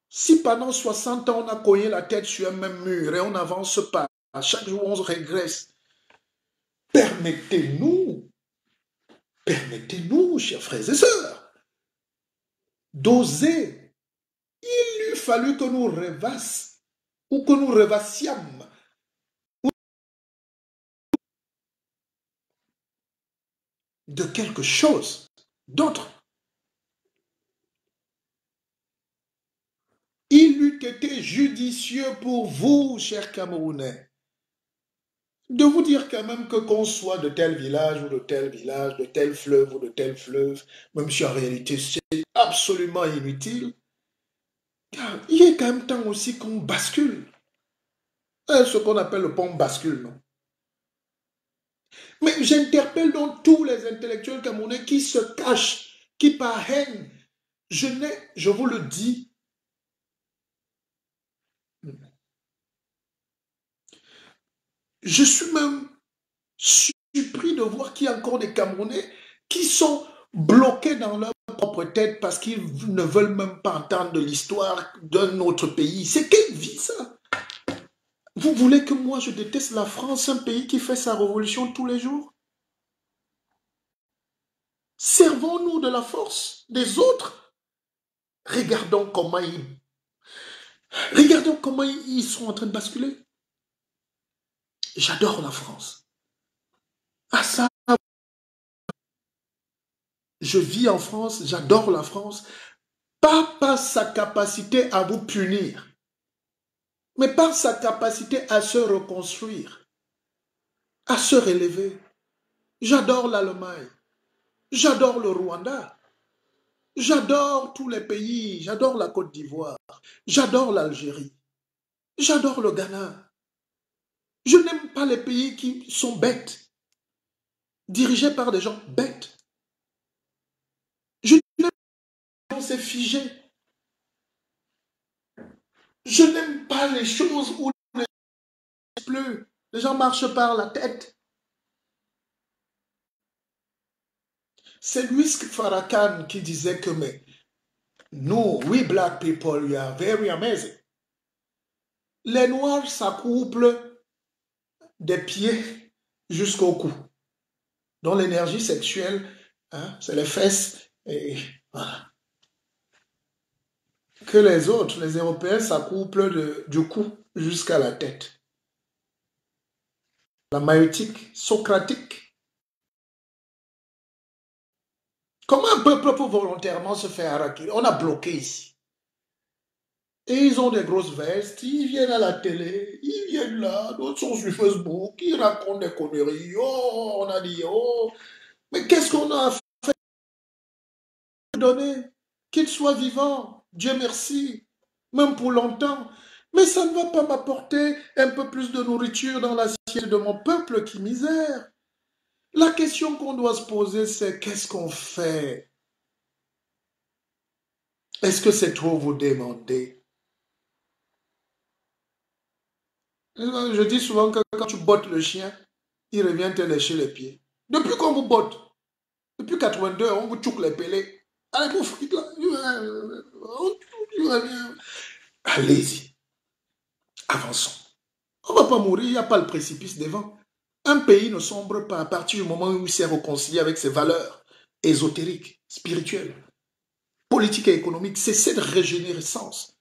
Si pendant 60 ans on a cogné la tête sur un même mur et on n'avance pas, à chaque jour on se régresse, permettez-nous, chers frères et sœurs, d'oser. Il eût fallu que nous rêvassions ou que nous rêvassions de quelque chose d'autre. Il eût été judicieux pour vous, chers Camerounais, de vous dire quand même que qu'on soit de tel village ou de tel village, de tel fleuve ou de tel fleuve, même si en réalité c'est absolument inutile, car il est quand même temps aussi qu'on bascule. Ce qu'on appelle le pont bascule, non? Mais j'interpelle donc tous les intellectuels camerounais qui se cachent, qui par haine, je vous le dis, je suis même surpris de voir qu'il y a encore des Camerounais qui sont bloqués dans leur propre tête parce qu'ils ne veulent même pas entendre de l'histoire d'un autre pays. C'est quelle vie ça? Vous voulez que moi je déteste la France, un pays qui fait sa révolution tous les jours? Servons-nous de la force des autres. Regardons comment ils sont en train de basculer. J'adore la France. Ah ça, je vis en France, j'adore la France. Pas par sa capacité à vous punir, mais par sa capacité à se reconstruire, à se relever. J'adore l'Allemagne, j'adore le Rwanda, j'adore tous les pays, j'adore la Côte d'Ivoire, j'adore l'Algérie, j'adore le Ghana. Je n'aime pas les pays qui sont bêtes, dirigés par des gens bêtes. Je n'aime pas c'est figé. Je n'aime pas les choses où les gens marchent par la tête. C'est Louis Farrakhan qui disait que mais nous, we black people, we are very amazing. Les noirs s'accouplent des pieds jusqu'au cou. Donc l'énergie sexuelle, hein, c'est les fesses et voilà. Que les autres, les Européens, s'accouplent du cou jusqu'à la tête. La maïotique, socratique. Comment un peuple peut volontairement se faire harakiri? On a bloqué ici. Et ils ont des grosses vestes, ils viennent à la télé, ils viennent là, d'autres sont sur Facebook, ils racontent des conneries. Oh, on a dit, oh, mais qu'est-ce qu'on a fait donner? Qu'ils soient vivants, Dieu merci, même pour longtemps. Mais ça ne va pas m'apporter un peu plus de nourriture dans l'assiette de mon peuple qui misère. La question qu'on doit se poser, c'est qu'est-ce qu'on fait? Est-ce que c'est trop vous demander? Je dis souvent que quand tu bottes le chien, il revient te lécher les pieds. Depuis qu'on vous botte, depuis 82, on vous tchouk les pelés. Allez, vous frites là. Allez-y, avançons. On ne va pas mourir, il n'y a pas le précipice devant. Un pays ne sombre pas à partir du moment où il s'est réconcilié avec ses valeurs ésotériques, spirituelles. politique et économique, c'est cette régénérescence.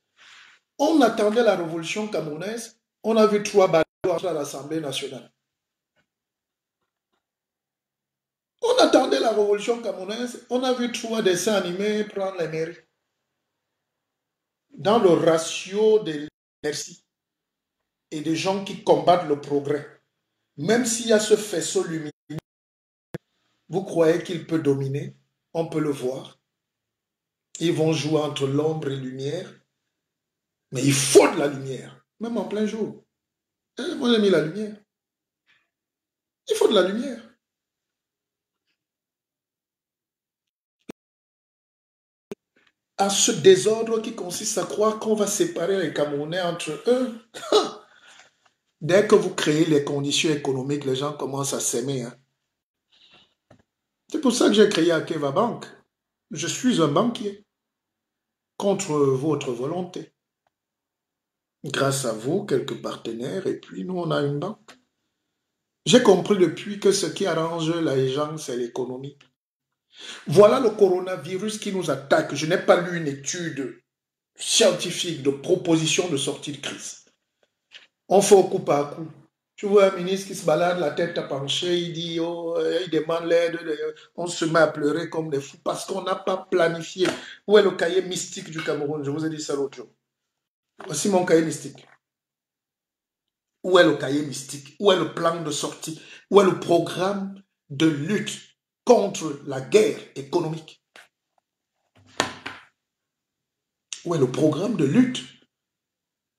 On attendait la révolution camerounaise, on a vu 3 bateaux à l'Assemblée nationale. On attendait la révolution camerounaise, on a vu 3 dessins animés prendre les mairies. Dans le ratio de l'inertie et des gens qui combattent le progrès, même s'il y a ce faisceau lumineux, vous croyez qu'il peut dominer? On peut le voir. Ils vont jouer entre l'ombre et la lumière, mais il faut de la lumière, même en plein jour. Moi j'ai mis la lumière. Il faut de la lumière. À ce désordre qui consiste à croire qu'on va séparer les Camerounais entre eux. Dès que vous créez les conditions économiques, les gens commencent à s'aimer. Hein. C'est pour ça que j'ai créé Akeva Bank. Je suis un banquier contre votre volonté. Grâce à vous, quelques partenaires, et puis nous, on a une banque. J'ai compris depuis que ce qui arrange les gens, c'est l'économie. Voilà le coronavirus qui nous attaque. Je n'ai pas lu une étude scientifique de proposition de sortie de crise. On fait au coup par coup. Tu vois un ministre qui se balade la tête à pencher, il dit, oh, il demande l'aide, on se met à pleurer comme des fous parce qu'on n'a pas planifié. Où est le cahier mystique du Cameroun? Je vous ai dit ça l'autre jour. Voici mon cahier mystique. Où est le cahier mystique? Où est le plan de sortie? Où est le programme de lutte contre la guerre économique? Où est le programme de lutte?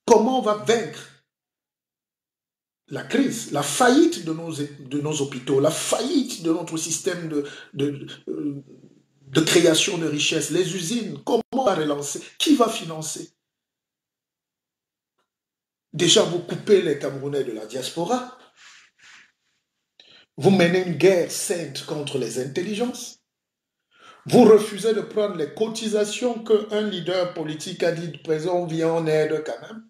Comment on va vaincre la crise, la faillite de nos hôpitaux, la faillite de notre système de création de richesses, les usines? Comment on va relancer? Qui va financer? Déjà, vous coupez les Camerounais de la diaspora. Vous menez une guerre sainte contre les intelligences. Vous refusez de prendre les cotisations qu'un leader politique a dit, présent, on vient en aide quand même.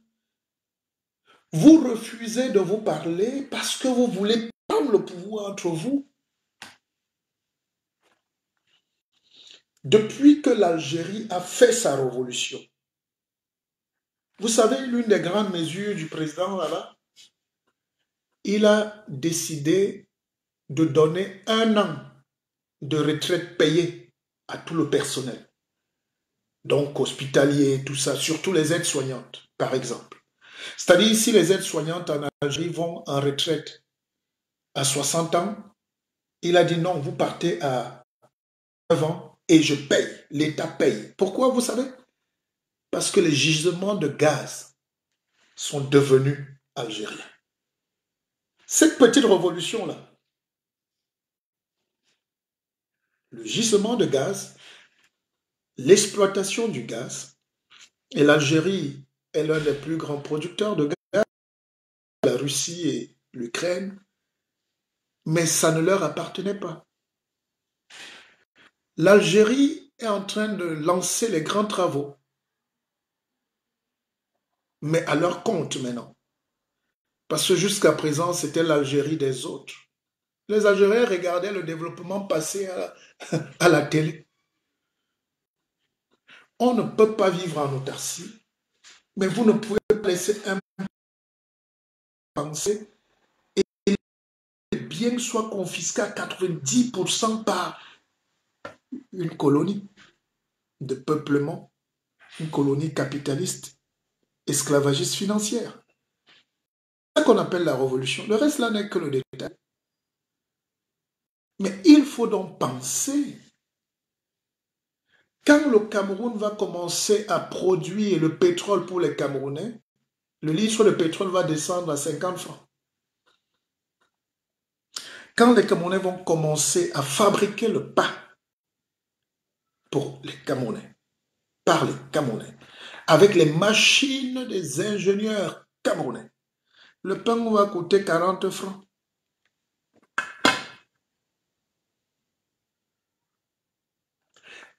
Vous refusez de vous parler parce que vous voulez prendre le pouvoir entre vous. Depuis que l'Algérie a fait sa révolution, vous savez, l'une des grandes mesures du président là-bas, il a décidé de donner 1 an de retraite payée à tout le personnel. Donc, hospitalier, tout ça, surtout les aides-soignantes, par exemple. C'est-à-dire, si les aides-soignantes en Algérie vont en retraite à 60 ans, il a dit non, vous partez à 9 ans et je paye, l'État paye. Pourquoi, vous savez? Parce que les gisements de gaz sont devenus algériens. Cette petite révolution-là, le gisement de gaz, l'exploitation du gaz, et l'Algérie est l'un des plus grands producteurs de gaz, la Russie et l'Ukraine, mais ça ne leur appartenait pas. L'Algérie est en train de lancer les grands travaux, mais à leur compte maintenant. Parce que jusqu'à présent, c'était l'Algérie des autres. Les Algériens regardaient le développement passer à la télé. On ne peut pas vivre en autarcie, mais vous ne pouvez pas laisser un penser et les biens soient confisqués à 90% par une colonie de peuplement, une colonie capitaliste, esclavagiste financière. C'est ce qu'on appelle la révolution. Le reste là n'est que le détail. Mais il faut donc penser, quand le Cameroun va commencer à produire le pétrole pour les Camerounais, le litre de pétrole va descendre à 50 francs. Quand les Camerounais vont commencer à fabriquer le pain pour les Camerounais, par les Camerounais, avec les machines des ingénieurs camerounais, le pain va coûter 40 francs.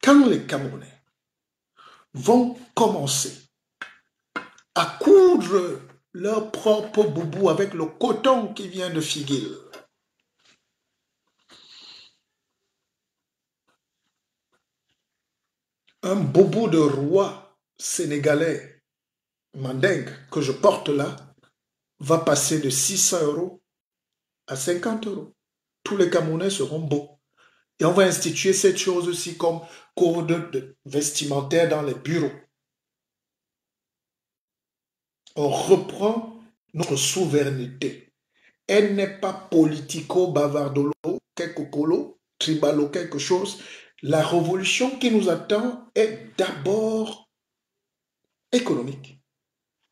Quand les Camerounais vont commencer à coudre leur propre boubou avec le coton qui vient de Figuil, Un bobo de roi sénégalais mandingue que je porte là va passer de 600 euros à 50 euros. Tous les Camerounais seront beaux. Et on va instituer cette chose aussi comme code vestimentaire dans les bureaux. On reprend notre souveraineté. Elle n'est pas politico-bavardolo, quelque colo, tribalo, quelque chose. La révolution qui nous attend est d'abord économique.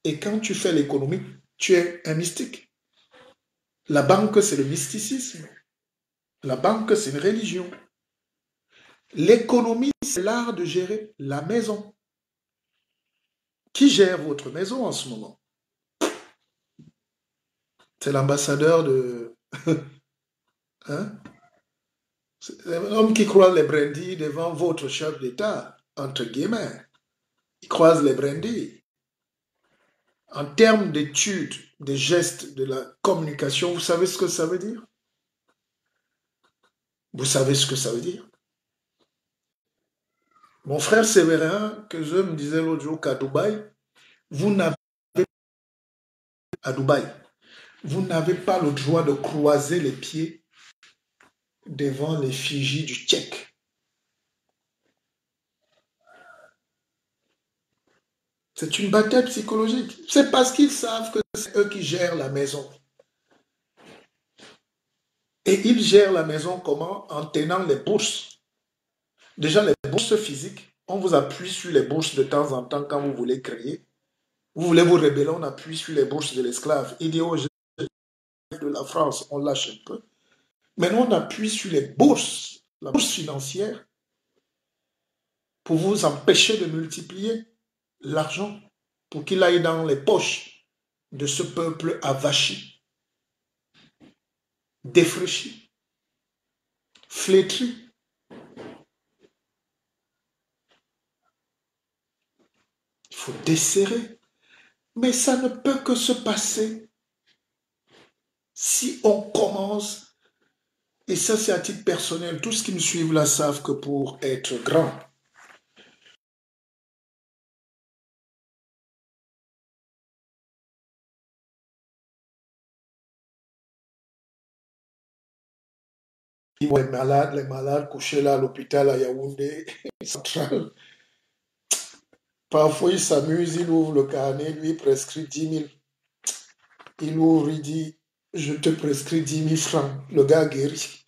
Et quand tu fais l'économie, tu es un mystique. La banque, c'est le mysticisme. La banque, c'est une religion. L'économie, c'est l'art de gérer la maison. Qui gère votre maison en ce moment? C'est l'ambassadeur de... hein? C'est un homme qui croise les brindilles devant votre chef d'État, entre guillemets. Il croise les brindilles. En termes d'études, des gestes, de la communication, vous savez ce que ça veut dire? Vous savez ce que ça veut dire? Mon frère Séverin, que je me disais l'autre jour qu'à Dubaï, vous n'avez à Dubaï, vous n'avez pas le droit de croiser les pieds devant l'effigie du Tchèque. C'est une bataille psychologique. C'est parce qu'ils savent que c'est eux qui gèrent la maison. Et ils gèrent la maison comment? En tenant les bourses. Déjà, les bourses physiques, on vous appuie sur les bourses de temps en temps quand vous voulez créer. Vous voulez vous rebeller, on appuie sur les bourses de l'esclave. Il dit aux jeunes de la France, on lâche un peu. Maintenant, on appuie sur les bourses, la bourse financière, pour vous empêcher de multiplier l'argent, pour qu'il aille dans les poches de ce peuple avachi, défraîchi, flétri. Il faut desserrer. Mais ça ne peut que se passer si on commence, et ça c'est à titre personnel, tous ceux qui me suivent là savent que pour être grand, les malades couchés là à l'hôpital à Yaoundé, central, parfois il s'amuse, il ouvre le carnet, lui il prescrit 10 000. Il ouvre, il dit, je te prescris 10 000 francs. Le gars guérit.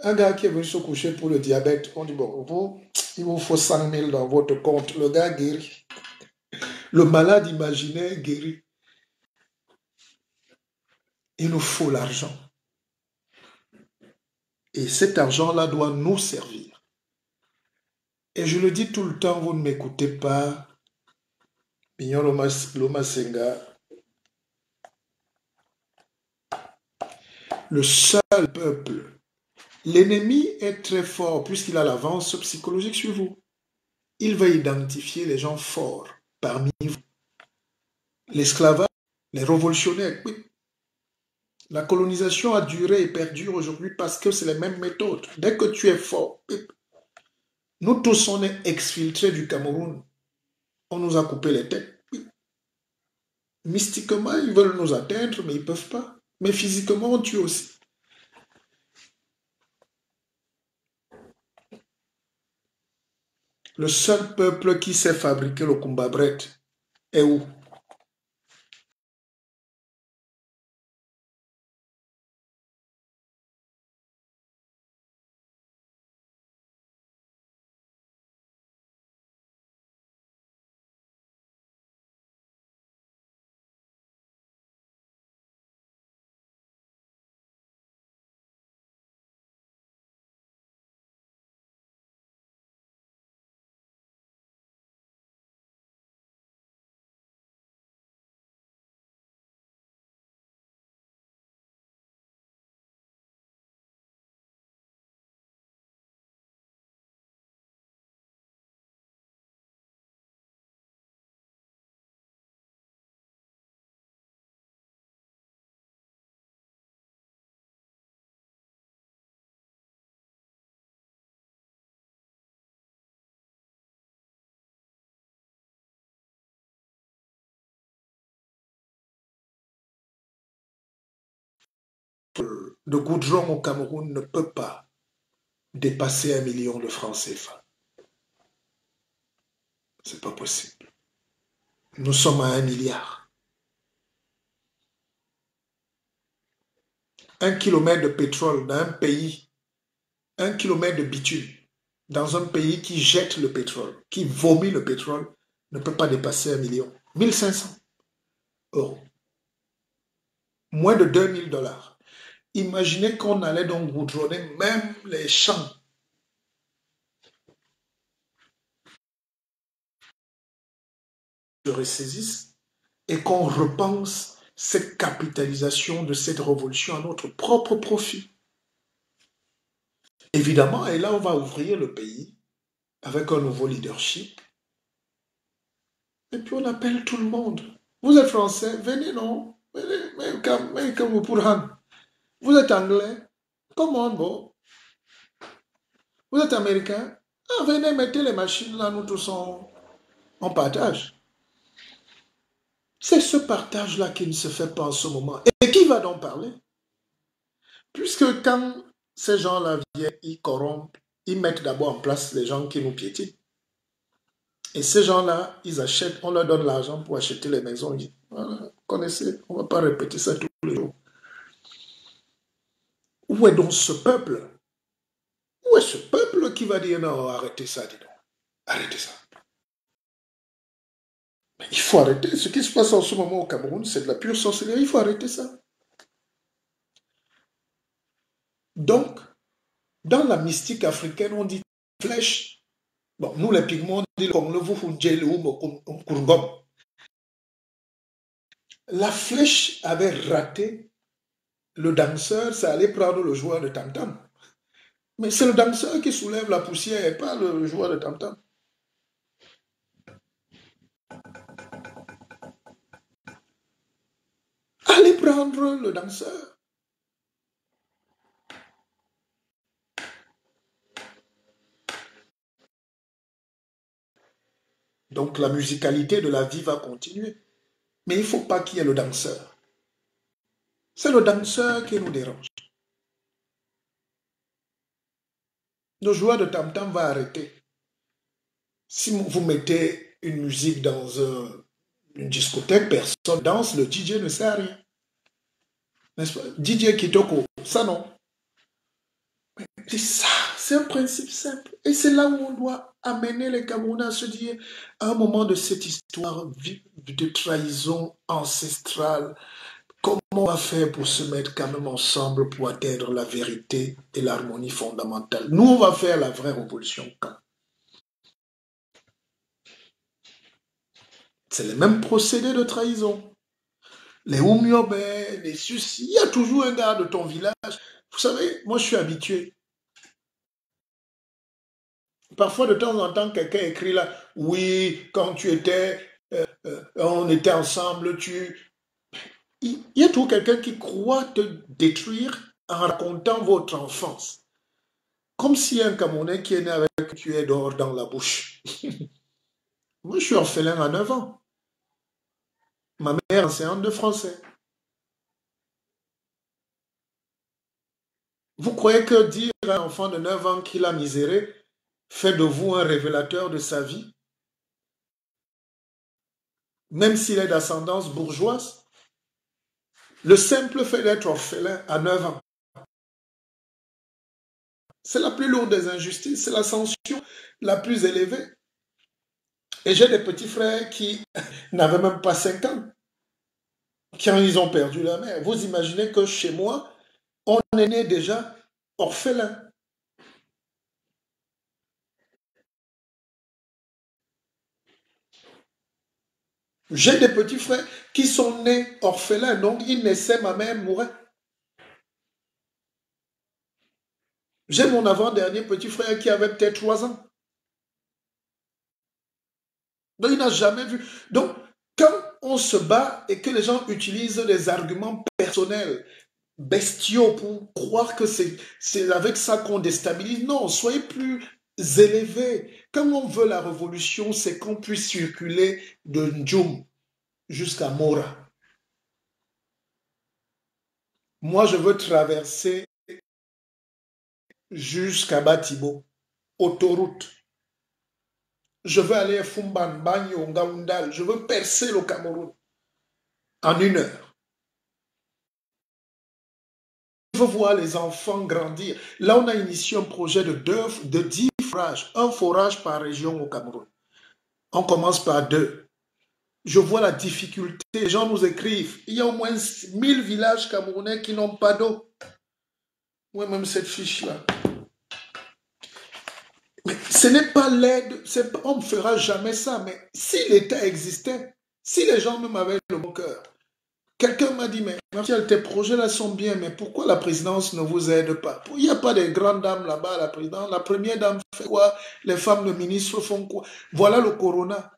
Un gars qui est venu se coucher pour le diabète, on dit, bon, vous, il vous faut 100 000 dans votre compte. Le gars guérit. Le malade imaginaire guérit. Il nous faut l'argent. Et cet argent-là doit nous servir. Et je le dis tout le temps, vous ne m'écoutez pas. Mignon Loma Senga. Le seul peuple. L'ennemi est très fort puisqu'il a l'avance psychologique sur vous. Il va identifier les gens forts parmi vous. L'esclavage, les révolutionnaires, oui. La colonisation a duré et perdure aujourd'hui parce que c'est les mêmes méthodes. Dès que tu es fort, nous tous on est exfiltrés du Cameroun. On nous a coupé les têtes. Mystiquement, ils veulent nous atteindre, mais ils ne peuvent pas. Mais physiquement, on tue aussi. Le seul peuple qui sait fabriquer le Kumbabret est où? de goudron au Cameroun ne peut pas dépasser 1 million de francs CFA. C'est pas possible. Nous sommes à 1 milliard. 1 kilomètre de pétrole dans un pays, 1 kilomètre de bitume dans un pays qui jette le pétrole, qui vomit le pétrole, ne peut pas dépasser 1 million. 1500 euros. Moins de 2000 dollars. Imaginez qu'on allait donc goudronner même les champs. Se ressaisissent et qu'on repense cette capitalisation de cette révolution à notre propre profit. Évidemment, et là on va ouvrir le pays avec un nouveau leadership. Et puis on appelle tout le monde. Vous êtes français, venez non. Venez, mais comme vous pourrez. Vous êtes anglais, comment bon. Vous êtes américain, ah, venez, mettez les machines là, nous tous en partage. C'est ce partage-là qui ne se fait pas en ce moment. Et qui va donc parler? Puisque quand ces gens-là viennent, ils corrompent, ils mettent d'abord en place les gens qui nous piétinent. Et ces gens-là, ils achètent, on leur donne l'argent pour acheter les maisons. Ils disent, voilà, vous connaissez, on ne va pas répéter ça tous les jours. Où est donc ce peuple? Où est ce peuple qui va dire non, arrêtez ça, dis donc. Arrêtez ça. Mais il faut arrêter. Ce qui se passe en ce moment au Cameroun, c'est de la pure sorcellerie. Il faut arrêter ça. Donc, dans la mystique africaine, on dit flèche. Bon, nous les pygmons, on dit la flèche avait raté le danseur, ça allait prendre le joueur de tam-tam. Mais c'est le danseur qui soulève la poussière et pas le joueur de tam-tam. Allez prendre le danseur. Donc la musicalité de la vie va continuer. Mais il ne faut pas qu'il y ait le danseur. C'est le danseur qui nous dérange. Le joueur de tam-tam va arrêter. Si vous mettez une musique dans une discothèque, personne danse, le DJ ne sert à rien. N'est-ce pas? DJ Kitoko, ça non. C'est ça, c'est un principe simple. Et c'est là où on doit amener les Camerounais à se dire, à un moment de cette histoire de trahison ancestrale, comment on va faire pour se mettre quand même ensemble pour atteindre la vérité et l'harmonie fondamentale? Nous, on va faire la vraie révolution quand? C'est le même procédé de trahison. Les Oumiobe, les Susi, il y a toujours un gars de ton village. Vous savez, moi je suis habitué. Parfois, de temps en temps, quelqu'un écrit là, oui, quand tu étais, on était ensemble, Il y a toujours quelqu'un qui croit te détruire en racontant votre enfance. Comme si un Camerounais qui est né avec tu es d'or dans la bouche. Moi, je suis orphelin à 9 ans. Ma mère enseignante de français. Vous croyez que dire à un enfant de 9 ans qu'il a miséré fait de vous un révélateur de sa vie? Même s'il est d'ascendance bourgeoise? Le simple fait d'être orphelin à 9 ans, c'est la plus lourde des injustices, c'est la sanction la plus élevée. Et j'ai des petits frères qui n'avaient même pas 5 ans, quand ils ont perdu leur mère. Vous imaginez que chez moi, on est né déjà orphelin. J'ai des petits frères qui sont nés orphelins, donc ils naissaient, ma mère mourait. J'ai mon avant-dernier petit frère qui avait peut-être 3 ans. Donc il n'a jamais vu. Donc quand on se bat et que les gens utilisent des arguments personnels, bestiaux pour croire que c'est avec ça qu'on déstabilise, non, soyez plus élevés. Quand on veut la révolution, c'est qu'on puisse circuler de Ndjoum jusqu'à Mora. Moi, je veux traverser jusqu'à Batibo, autoroute. Je veux aller à Fumban, Banyo, Ngaoundal. Je veux percer le Cameroun en 1 heure. Je veux voir les enfants grandir. Là, on a initié un projet de 10 forages, un forage par région au Cameroun. On commence par 2. Je vois la difficulté. Les gens nous écrivent. Il y a au moins 1000 villages camerounais qui n'ont pas d'eau. Moi-même, cette fiche-là. Mais ce n'est pas l'aide. On ne fera jamais ça. Mais si l'État existait, si les gens même avaient le bon cœur, quelqu'un m'a dit, mais Martial, tes projets-là sont bien, mais pourquoi la présidence ne vous aide pas? Il n'y a pas de grandes dames là-bas à la présidence. La première dame fait quoi? Les femmes de ministres font quoi? Voilà le corona.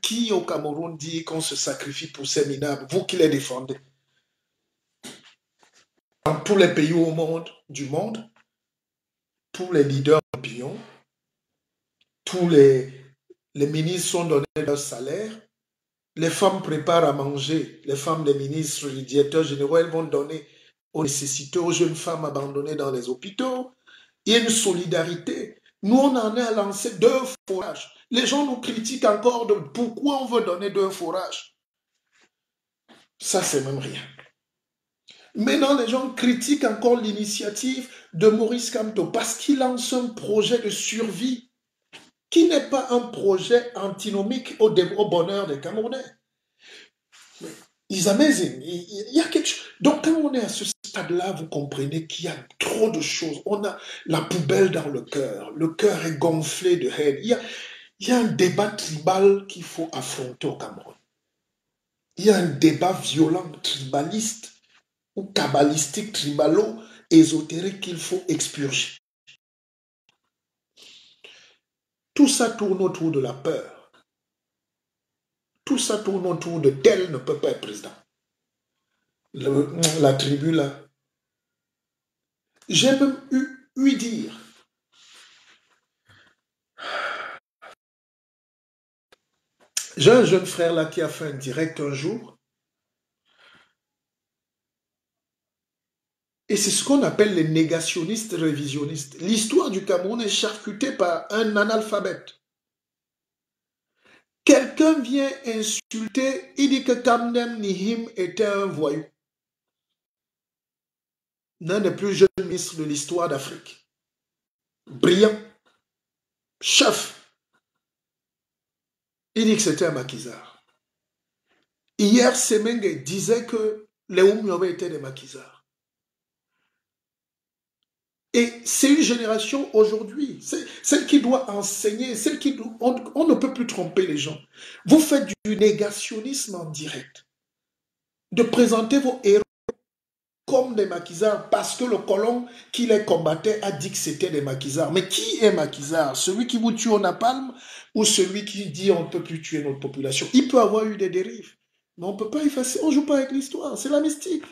Qui au Cameroun dit qu'on se sacrifie pour ces minables? Vous qui les défendez. Dans tous les pays du monde, tous les leaders d'opinion, tous les ministres sont donnés leur salaire. Les femmes préparent à manger. Les femmes des ministres, les directeurs généraux, elles vont donner aux nécessiteux, aux jeunes femmes abandonnées dans les hôpitaux. Il y a une solidarité. Nous, on en est à lancer 2 forages. Les gens nous critiquent encore de pourquoi on veut donner 2 forages. Ça, c'est même rien. Maintenant, les gens critiquent encore l'initiative de Maurice Kamto parce qu'il lance un projet de survie qui n'est pas un projet antinomique au bonheur des Camerounais. It's amazing. Il y a quelque chose. Donc, quand on est à ce stade-là, vous comprenez qu'il y a trop de choses. On a la poubelle dans le cœur. Le cœur est gonflé de haine. Il y a un débat tribal qu'il faut affronter au Cameroun. Il y a un débat violent, tribaliste ou kabbalistique, tribalo, ésotérique qu'il faut expurger. Tout ça tourne autour de la peur. Tout ça tourne autour de tel ne peut pas être président. La tribu là. J'ai même eu dire. J'ai un jeune frère là qui a fait un direct un jour. Et c'est ce qu'on appelle les négationnistes révisionnistes. L'histoire du Cameroun est charcutée par un analphabète. Quelqu'un vient insulter, il dit que Kamdem Nihim était un voyou. L'un des plus jeunes ministres de l'histoire d'Afrique. Brillant. Chef. Il dit que c'était un maquisard. Hier, Semenge disait que les Oumiobe étaient des maquisards. Et c'est une génération aujourd'hui, celle qui doit enseigner, celle qui on ne peut plus tromper les gens. Vous faites du négationnisme en direct. De présenter vos héros comme des maquisards parce que le colon qui les combattait a dit que c'était des maquisards. Mais qui est maquisard? Celui qui vous tue au napalm ou celui qui dit on ne peut plus tuer notre population? Il peut avoir eu des dérives, mais on ne peut pas effacer, on ne joue pas avec l'histoire, c'est la mystique.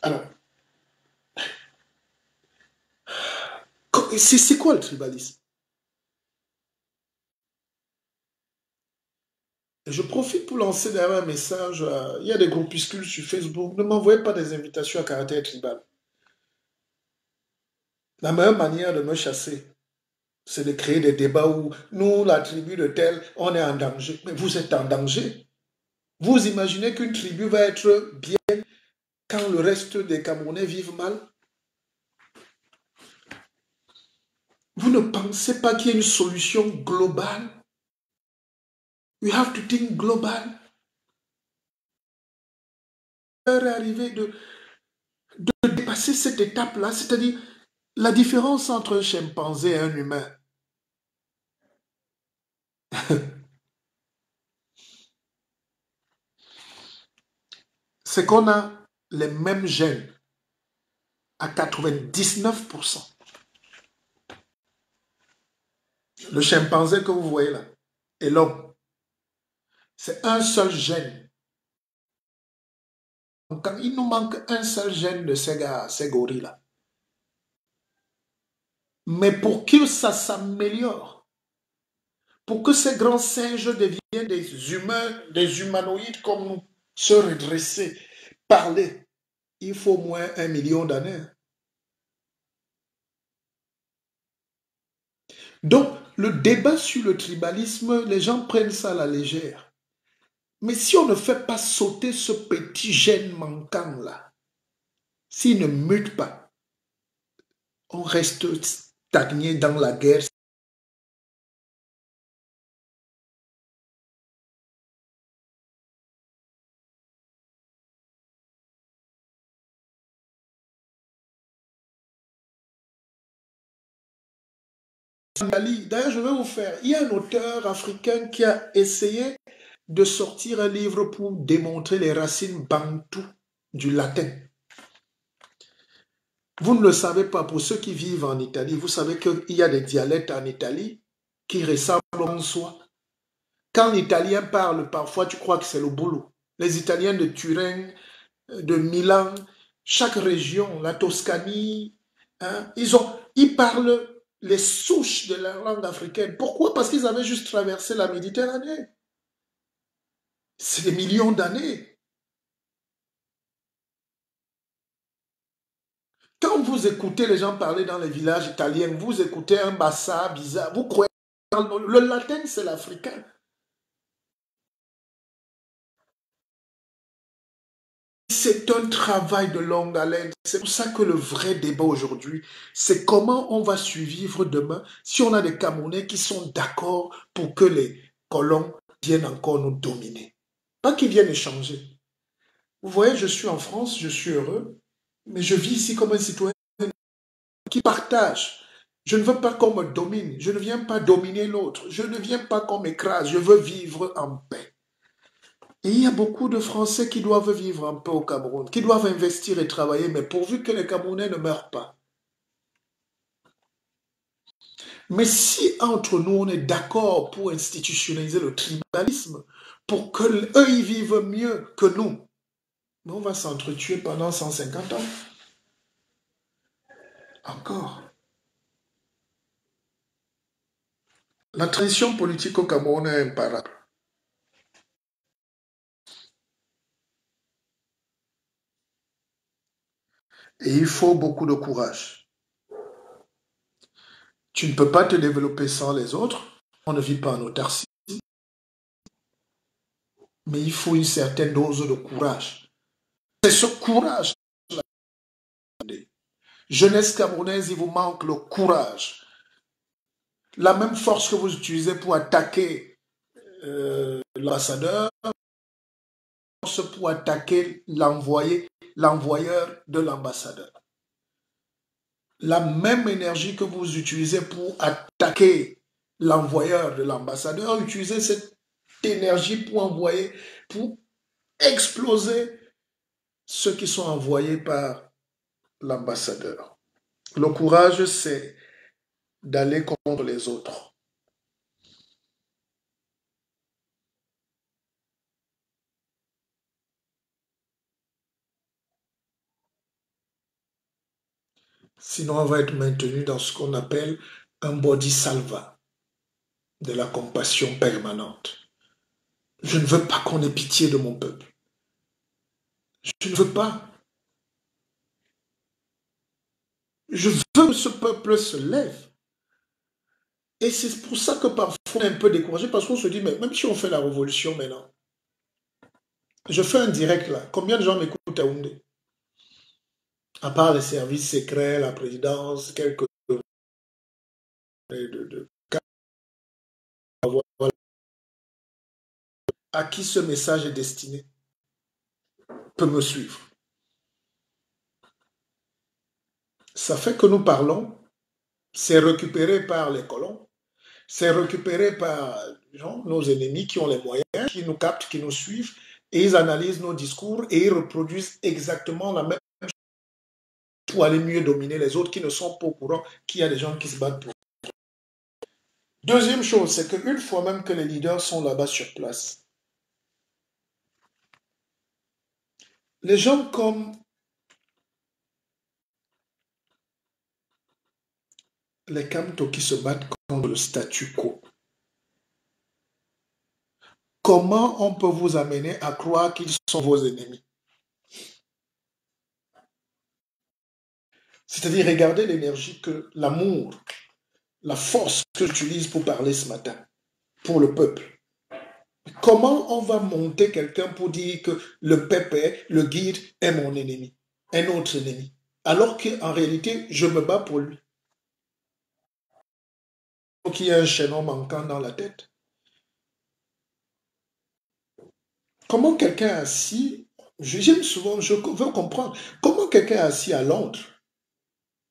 Alors, c'est quoi le tribalisme? Je profite pour lancer d'ailleurs un message. Il y a des groupuscules sur Facebook. Ne m'envoyez pas des invitations à caractère tribal. La meilleure manière de me chasser, c'est de créer des débats où nous, la tribu de tel, on est en danger. Mais vous êtes en danger. Vous imaginez qu'une tribu va être bien quand le reste des Camerounais vivent mal? Vous ne pensez pas qu'il y a une solution globale? We have to think global. L'heure est arrivée de dépasser cette étape-là, c'est-à-dire la différence entre un chimpanzé et un humain. C'est qu'on a les mêmes gènes à 99%. Le chimpanzé que vous voyez là et l'homme, c'est un seul gène. Donc, il nous manque un seul gène de ces gorilles-là. Mais pour que ça s'améliore, pour que ces grands singes deviennent des humains, des humanoïdes comme nous, se redresser, parler, il faut au moins 1 million d'années. Donc, le débat sur le tribalisme, les gens prennent ça à la légère. Mais si on ne fait pas sauter ce petit gène manquant-là, s'il ne mute pas, on reste stagné dans la guerre. D'ailleurs, je vais vous faire. Il y a un auteur africain qui a essayé de sortir un livre pour démontrer les racines bantoues du latin. Vous ne le savez pas, pour ceux qui vivent en Italie, vous savez qu'il y a des dialectes en Italie qui ressemblent en soi. Quand l'italien parle, parfois tu crois que c'est le boulot. Les Italiens de Turin, de Milan, chaque région, la Toscanie, hein, ils parlent les souches de la langue africaine. Pourquoi? Parce qu'ils avaient juste traversé la Méditerranée. C'est des millions d'années. Quand vous écoutez les gens parler dans les villages italiens, vous écoutez un bassa bizarre, vous croyez que le latin, c'est l'africain. C'est un travail de longue haleine. C'est pour ça que le vrai débat aujourd'hui, c'est comment on va survivre demain si on a des Camerounais qui sont d'accord pour que les colons viennent encore nous dominer. Pas qu'ils viennent échanger. Vous voyez, je suis en France, je suis heureux, mais je vis ici comme un citoyen qui partage. Je ne veux pas qu'on me domine. Je ne viens pas dominer l'autre. Je ne viens pas qu'on m'écrase. Je veux vivre en paix. Et il y a beaucoup de Français qui doivent vivre un peu au Cameroun, qui doivent investir et travailler, mais pourvu que les Camerounais ne meurent pas. Mais si entre nous, on est d'accord pour institutionnaliser le tribalisme, pour que eux ils vivent mieux que nous, on va s'entretuer pendant 150 ans. Encore. La transition politique au Cameroun est imparable. Et il faut beaucoup de courage. Tu ne peux pas te développer sans les autres. On ne vit pas en autarcie. Mais il faut une certaine dose de courage. C'est ce courage. Jeunesse camerounaise, il vous manque le courage. La même force que vous utilisez pour attaquer l'ambassadeur, pour attaquer l'envoyeur de l'ambassadeur. La même énergie que vous utilisez pour attaquer l'envoyeur de l'ambassadeur, utilisez cette énergie pour envoyer, pour exploser ceux qui sont envoyés par l'ambassadeur. Le courage, c'est d'aller contre les autres. Sinon, on va être maintenu dans ce qu'on appelle un bodhisalva, de la compassion permanente. Je ne veux pas qu'on ait pitié de mon peuple. Je ne veux pas. Je veux que ce peuple se lève. Et c'est pour ça que parfois on est un peu découragé, parce qu'on se dit, mais même si on fait la révolution maintenant, je fais un direct là, combien de gens m'écoutent à Oundé? À part les services secrets, la présidence, quelques de voilà. À qui ce message est destiné peut me suivre. Ça fait que nous parlons, c'est récupéré par les colons, c'est récupéré par genre, nos ennemis qui ont les moyens, qui nous captent, qui nous suivent, et ils analysent nos discours et ils reproduisent exactement la même chose pour aller mieux dominer les autres qui ne sont pas au courant qu'il y a des gens qui se battent pour. Deuxième chose, c'est qu'une fois même que les leaders sont là-bas sur place, les gens comme les Kamto qui se battent contre le statu quo, comment on peut vous amener à croire qu'ils sont vos ennemis? C'est-à-dire, regardez l'énergie que l'amour, la force que j'utilise pour parler ce matin, pour le peuple. Comment on va monter quelqu'un pour dire que le pépé, le guide, est mon ennemi, un autre ennemi, alors qu'en réalité, je me bats pour lui. Il faut qu'il y ait un chaînon manquant dans la tête. Comment quelqu'un assis, j'aime souvent, je veux comprendre, comment quelqu'un assis à Londres,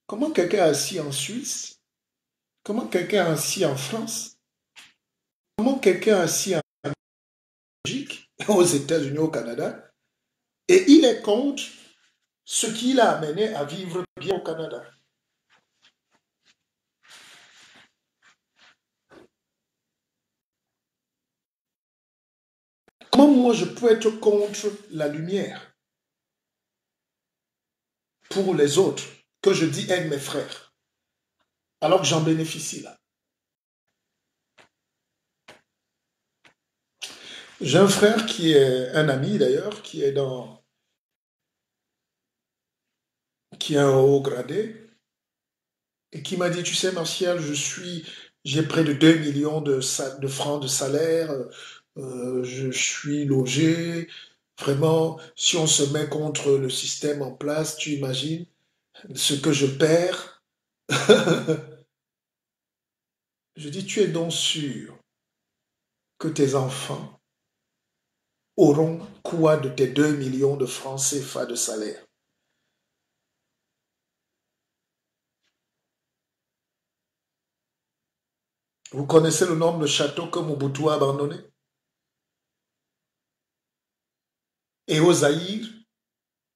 comment quelqu'un assis en Suisse, comment quelqu'un assis en France, comment quelqu'un assis en Belgique, aux États-Unis, au Canada, et il est contre ce qui l'a amené à vivre bien au Canada. Comment moi je peux être contre la lumière pour les autres, que je dis aide mes frères, alors que j'en bénéficie là? J'ai un frère qui est un ami d'ailleurs, qui est un haut gradé, et qui m'a dit, tu sais Martial, j'ai près de 2 millions de francs de salaire, je suis logé, vraiment, si on se met contre le système en place, tu imagines ce que je perds. Je dis, tu es donc sûr que tes enfants auront quoi de tes 2 millions de francs CFA de salaire? Vous connaissez le nombre de châteaux que Mobutu a abandonnés? Et au Zaïre,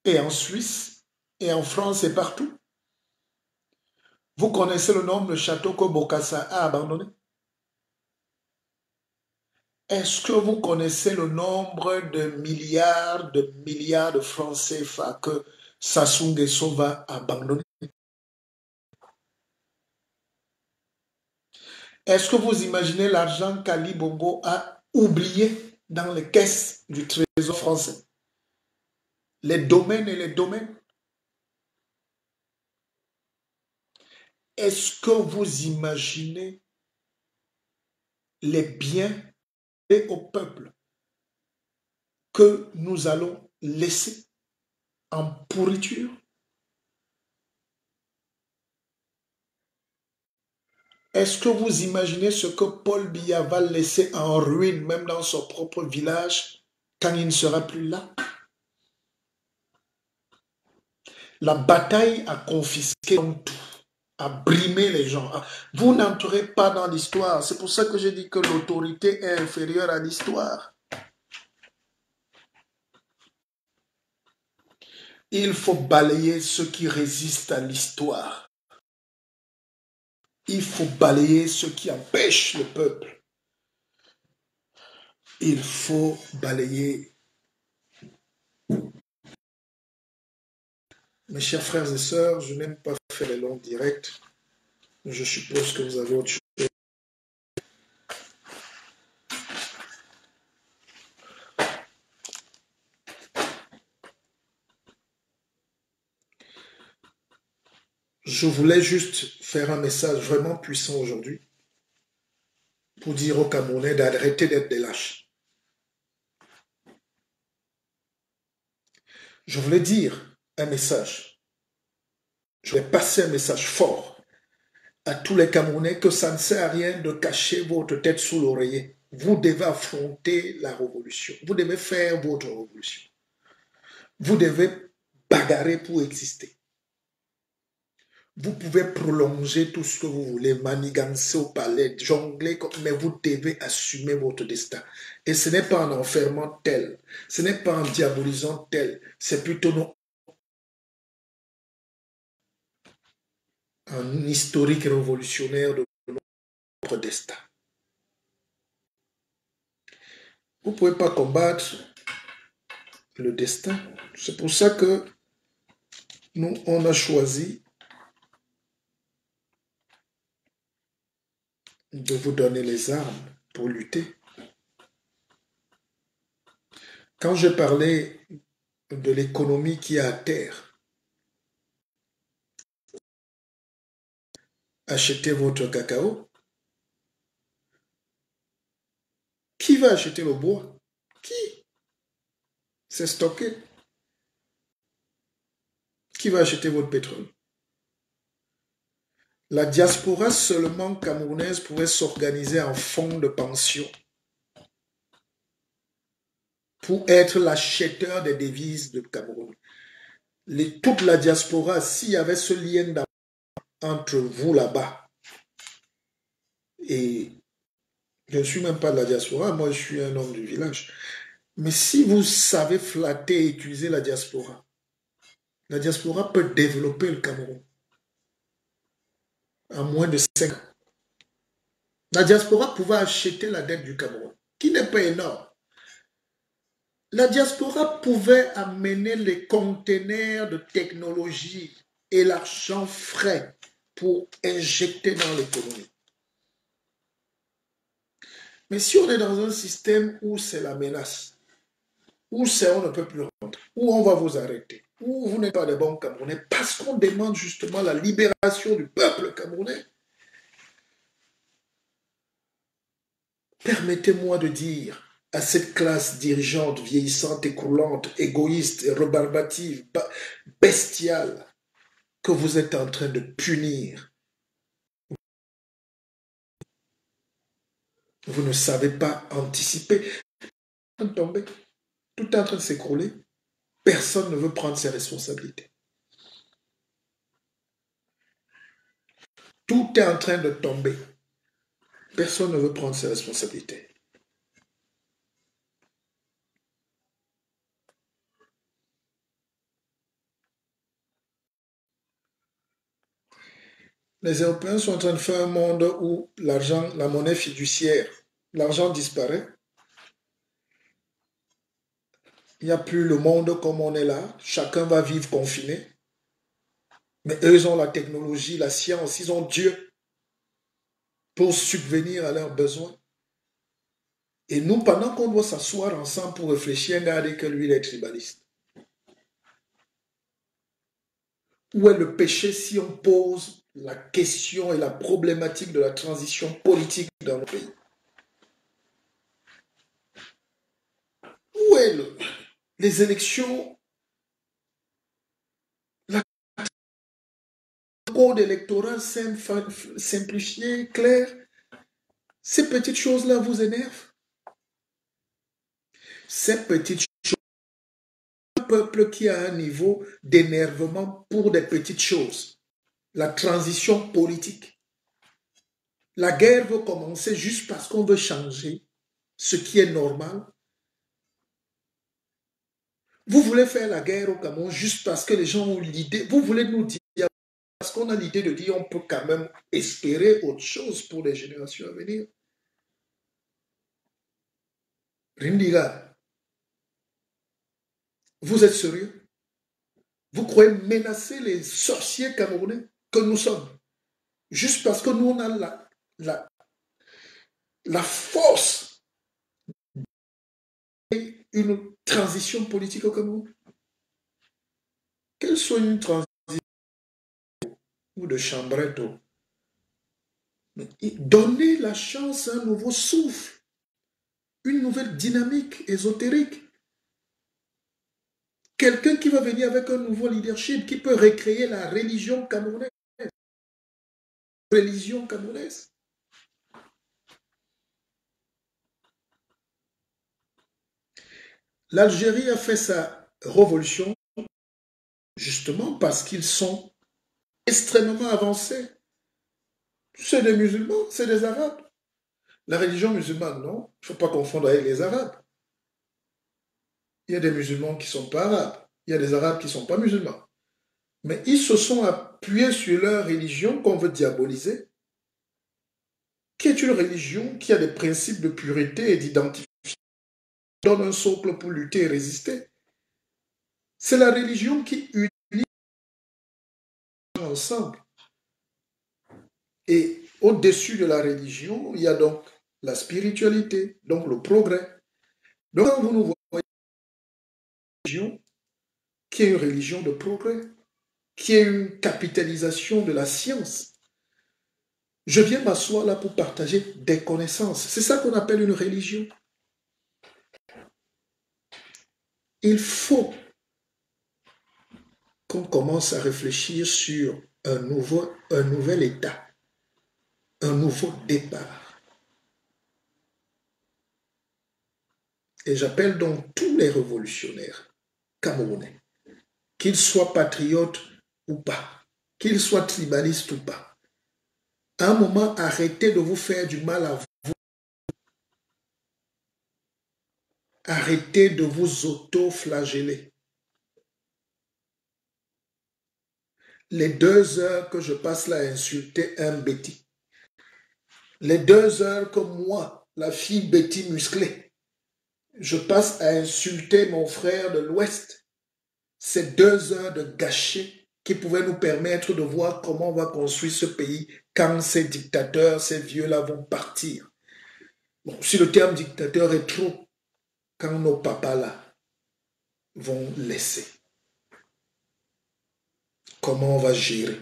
et en Suisse, et en France et partout. Vous connaissez le nombre de châteaux que Bokassa a abandonnés? Est-ce que vous connaissez le nombre de milliards de francs CFA que Sassou Nguesso va abandonner? Est-ce que vous imaginez l'argent qu'Ali Bongo a oublié dans les caisses du Trésor français? Les domaines et les domaines. Est-ce que vous imaginez les biens au peuple que nous allons laisser en pourriture? Est-ce que vous imaginez ce que Paul Biya va laisser en ruine, même dans son propre village, quand il ne sera plus là? La bataille a confisqué tout, a brimé les gens. Vous n'entrez pas dans l'histoire. C'est pour ça que je dis que l'autorité est inférieure à l'histoire. Il faut balayer ceux qui résistent à l'histoire. Il faut balayer ceux qui empêchent le peuple. Il faut balayer. Mes chers frères et sœurs, je n'aime pas faire les longs directs. Je suppose que vous avez autre chose. Je voulais juste faire un message vraiment puissant aujourd'hui pour dire aux Camerounais d'arrêter d'être des lâches. Je voulais dire un message. Je voulais passer un message fort à tous les Camerounais que ça ne sert à rien de cacher votre tête sous l'oreiller. Vous devez affronter la révolution. Vous devez faire votre révolution. Vous devez bagarrer pour exister. Vous pouvez prolonger tout ce que vous voulez, manigancer au palais, jongler, mais vous devez assumer votre destin. Et ce n'est pas en enfermant tel, ce n'est pas en diabolisant tel, c'est plutôt un historique révolutionnaire de notre destin. Vous ne pouvez pas combattre le destin. C'est pour ça que nous, on a choisi de vous donner les armes pour lutter. Quand j'ai parlé de l'économie qui est à terre, achetez votre cacao. Qui va acheter le bois? Qui? C'est stocké. Qui va acheter votre pétrole? La diaspora seulement camerounaise pouvait s'organiser en fonds de pension pour être l'acheteur des devises de Cameroun. Toute la diaspora, s'il y avait ce lien entre vous là-bas, et je ne suis même pas de la diaspora, moi je suis un homme du village, mais si vous savez flatter et utiliser la diaspora peut développer le Cameroun en moins de 5 ans. La diaspora pouvait acheter la dette du Cameroun, qui n'est pas énorme. La diaspora pouvait amener les conteneurs de technologie et l'argent frais pour injecter dans l'économie. Mais si on est dans un système où c'est la menace, où c'est on ne peut plus rentrer, où on va vous arrêter, où vous n'êtes pas des bons Camerounais, parce qu'on demande justement la libération du peuple camerounais, permettez-moi de dire à cette classe dirigeante, vieillissante, écroulante, égoïste, rébarbative, bestiale, que vous êtes en train de punir. Vous ne savez pas anticiper. Tout est en train de s'écrouler. Personne ne veut prendre ses responsabilités. Tout est en train de tomber. Personne ne veut prendre ses responsabilités. Les Européens sont en train de faire un monde où l'argent, la monnaie fiduciaire, l'argent disparaît. Il n'y a plus le monde comme on est là. Chacun va vivre confiné. Mais eux, ils ont la technologie, la science, ils ont Dieu pour subvenir à leurs besoins. Et nous, pendant qu'on doit s'asseoir ensemble pour réfléchir, regardez que lui, il est tribaliste. Où est le péché si on pose la question et la problématique de la transition politique dans le pays? Où est les élections, la code électoral simplifié, clair? Ces petites choses-là vous énervent? Ces petites choses, un peuple qui a un niveau d'énervement pour des petites choses. La transition politique. La guerre veut commencer juste parce qu'on veut changer ce qui est normal. Vous voulez faire la guerre au Cameroun juste parce que les gens ont l'idée. Vous voulez nous dire, parce qu'on a l'idée de dire on peut quand même espérer autre chose pour les générations à venir. Rindiga, vous êtes sérieux? Vous croyez menacer les sorciers camerounais que nous sommes? Juste parce que nous, on a la force d'une transition politique au Cameroun. Qu'elle soit une transition ou de chambretto. Donnez la chance à un nouveau souffle, une nouvelle dynamique ésotérique. Quelqu'un qui va venir avec un nouveau leadership, qui peut recréer la religion camerounaise. Religion camerounaise. L'Algérie a fait sa révolution justement parce qu'ils sont extrêmement avancés. C'est des musulmans, c'est des arabes. La religion musulmane, non, il ne faut pas confondre avec les arabes. Il y a des musulmans qui ne sont pas arabes. Il y a des arabes qui ne sont pas musulmans. Mais ils se sont appuyés sur leur religion qu'on veut diaboliser, qui est une religion qui a des principes de pureté et d'identification, donne un socle pour lutter et résister. C'est la religion qui unit ensemble. Et au-dessus de la religion, il y a donc la spiritualité, donc le progrès. Donc, quand vous nous voyez religion qui est une religion de progrès, qui est une capitalisation de la science. Je viens m'asseoir là pour partager des connaissances. C'est ça qu'on appelle une religion. Il faut qu'on commence à réfléchir sur un nouvel état, un nouveau départ. Et j'appelle donc tous les révolutionnaires camerounais, qu'ils soient patriotes ou pas, qu'ils soient tribalistes ou pas, à un moment, arrêtez de vous faire du mal à vous. Arrêtez de vous auto-flageller. Les 2 heures que je passe là à insulter un Betty, les 2 heures que moi, la fille Betty musclée, je passe à insulter mon frère de l'Ouest, c'est 2 heures de gâchis qui pouvaient nous permettre de voir comment on va construire ce pays quand ces dictateurs, ces vieux-là vont partir. Bon, si le terme dictateur est trop, quand nos papas-là vont laisser, comment on va gérer?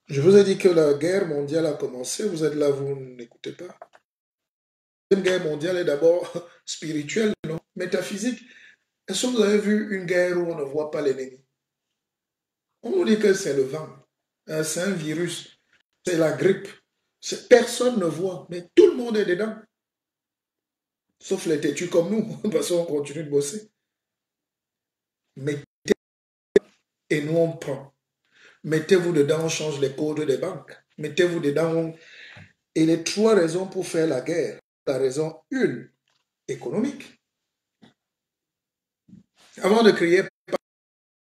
Je vous ai dit que la guerre mondiale a commencé, vous êtes là, vous n'écoutez pas. La guerre mondiale est d'abord spirituelle, non? Métaphysique. Est-ce que vous avez vu une guerre où on ne voit pas l'ennemi? On nous dit que c'est le vent, c'est un virus, c'est la grippe. Personne ne voit, mais tout le monde est dedans. Sauf les têtus comme nous, parce qu'on continue de bosser. Mettez et nous on prend. Mettez-vous dedans, on change les codes des banques. Mettez-vous dedans, Et les 3 raisons pour faire la guerre. La raison 1, économique. Avant de crier,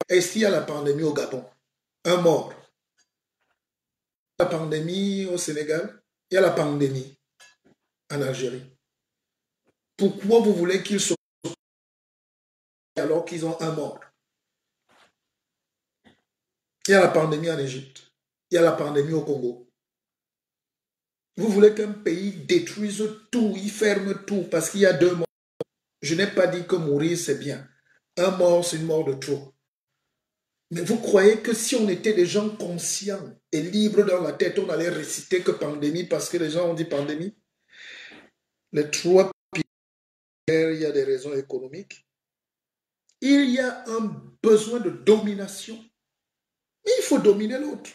est-ce qu'il y a la pandémie au Gabon? Un mort. La pandémie au Sénégal, il y a la pandémie en Algérie. Pourquoi vous voulez qu'ils soient alors qu'ils ont un mort? Il y a la pandémie en Égypte. Il y a la pandémie au Congo. Vous voulez qu'un pays détruise tout, il ferme tout parce qu'il y a 2 morts. Je n'ai pas dit que mourir c'est bien. Un mort, c'est une mort de trop. Mais vous croyez que si on était des gens conscients et libres dans la tête, on allait réciter que pandémie parce que les gens ont dit pandémie? Les 3 pires, il y a des raisons économiques. Il y a un besoin de domination. Mais il faut dominer l'autre.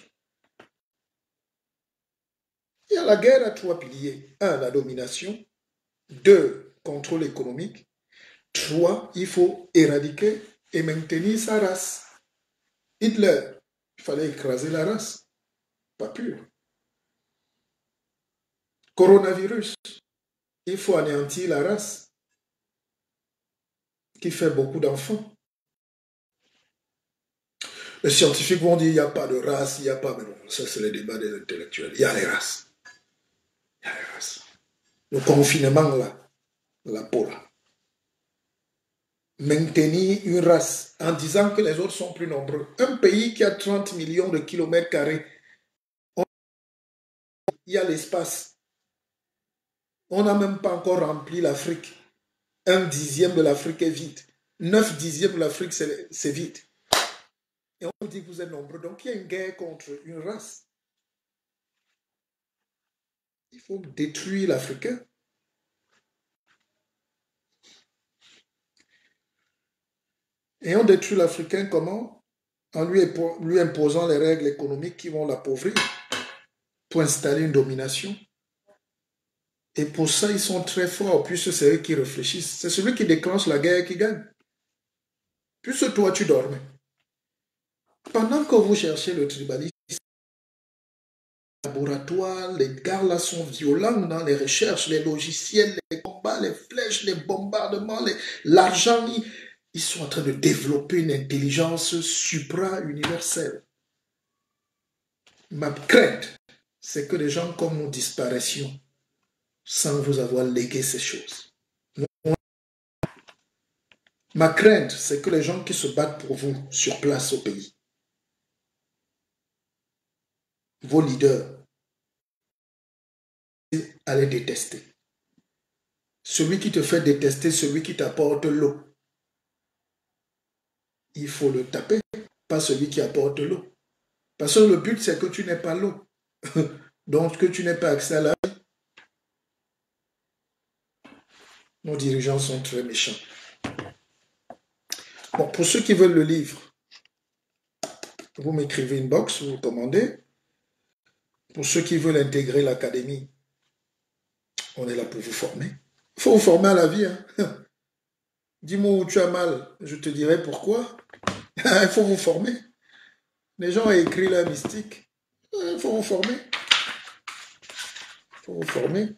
Il y a la guerre à 3 piliers. 1, la domination. 2, contrôle économique. 3, il faut éradiquer et maintenir sa race. Hitler, il fallait écraser la race. Pas pur. Coronavirus, il faut anéantir la race qui fait beaucoup d'enfants. Les scientifiques vont dire il n'y a pas de race, il n'y a pas... Mais non, ça c'est le débat des intellectuels. Il y a les races. Il y a les races. Le confinement là, la peau là. Maintenir une race en disant que les autres sont plus nombreux. Un pays qui a 30 millions de kilomètres carrés, il y a l'espace. On n'a même pas encore rempli l'Afrique. 1/10 de l'Afrique est vide. 9/10 de l'Afrique, c'est vide. Et on vous dit que vous êtes nombreux. Donc il y a une guerre contre une race. Il faut détruire l'Africain. Et on détruit l'Africain comment? En lui imposant les règles économiques qui vont l'appauvrir pour installer une domination. Et pour ça, ils sont très forts, puisque c'est eux qui réfléchissent. C'est celui qui déclenche la guerre qui gagne. Puisque toi, tu dormais. Pendant que vous cherchez le tribalisme, les laboratoires, les gars là sont violents dans les recherches, les logiciels, les combats, les flèches, les bombardements, l'argent. Ils sont en train de développer une intelligence supra-universelle. Ma crainte, c'est que des gens comme nous disparaissions sans vous avoir légué ces choses. Ma crainte, c'est que les gens qui se battent pour vous sur place au pays, vos leaders, allez détester. Celui qui te fait détester, celui qui t'apporte l'eau, il faut le taper, pas celui qui apporte l'eau. Parce que le but, c'est que tu n'aies pas l'eau. Donc, que tu n'aies pas accès à la vie. Nos dirigeants sont très méchants. Bon, pour ceux qui veulent le livre, vous m'écrivez une box, vous commandez. Pour ceux qui veulent intégrer l'académie, on est là pour vous former. Il faut vous former à la vie. Hein. Dis-moi où tu as mal, je te dirai pourquoi. Il faut vous former. Les gens ont écrit leur mystique. Il faut vous former. Il faut vous former.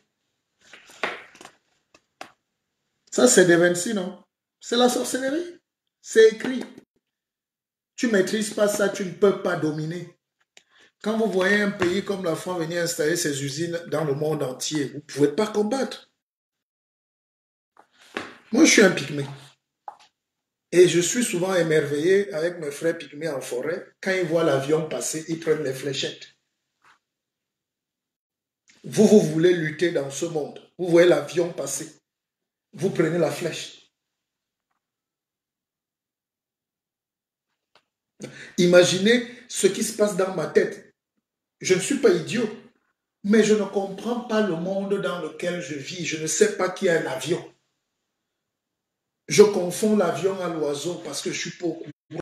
Ça, c'est des 26, non? C'est la sorcellerie. C'est écrit. Tu ne maîtrises pas ça, tu ne peux pas dominer. Quand vous voyez un pays comme la France venir installer ses usines dans le monde entier, vous ne pouvez pas combattre. Moi, je suis un pygmée. Et je suis souvent émerveillé avec mes frères pygmées en forêt. Quand ils voient l'avion passer, ils prennent les fléchettes. Vous voulez lutter dans ce monde. Vous voyez l'avion passer. Vous prenez la flèche. Imaginez ce qui se passe dans ma tête. Je ne suis pas idiot, mais je ne comprends pas le monde dans lequel je vis. Je ne sais pas qu'il y a un avion. Je confonds l'avion à l'oiseau parce que je suis pas au courant.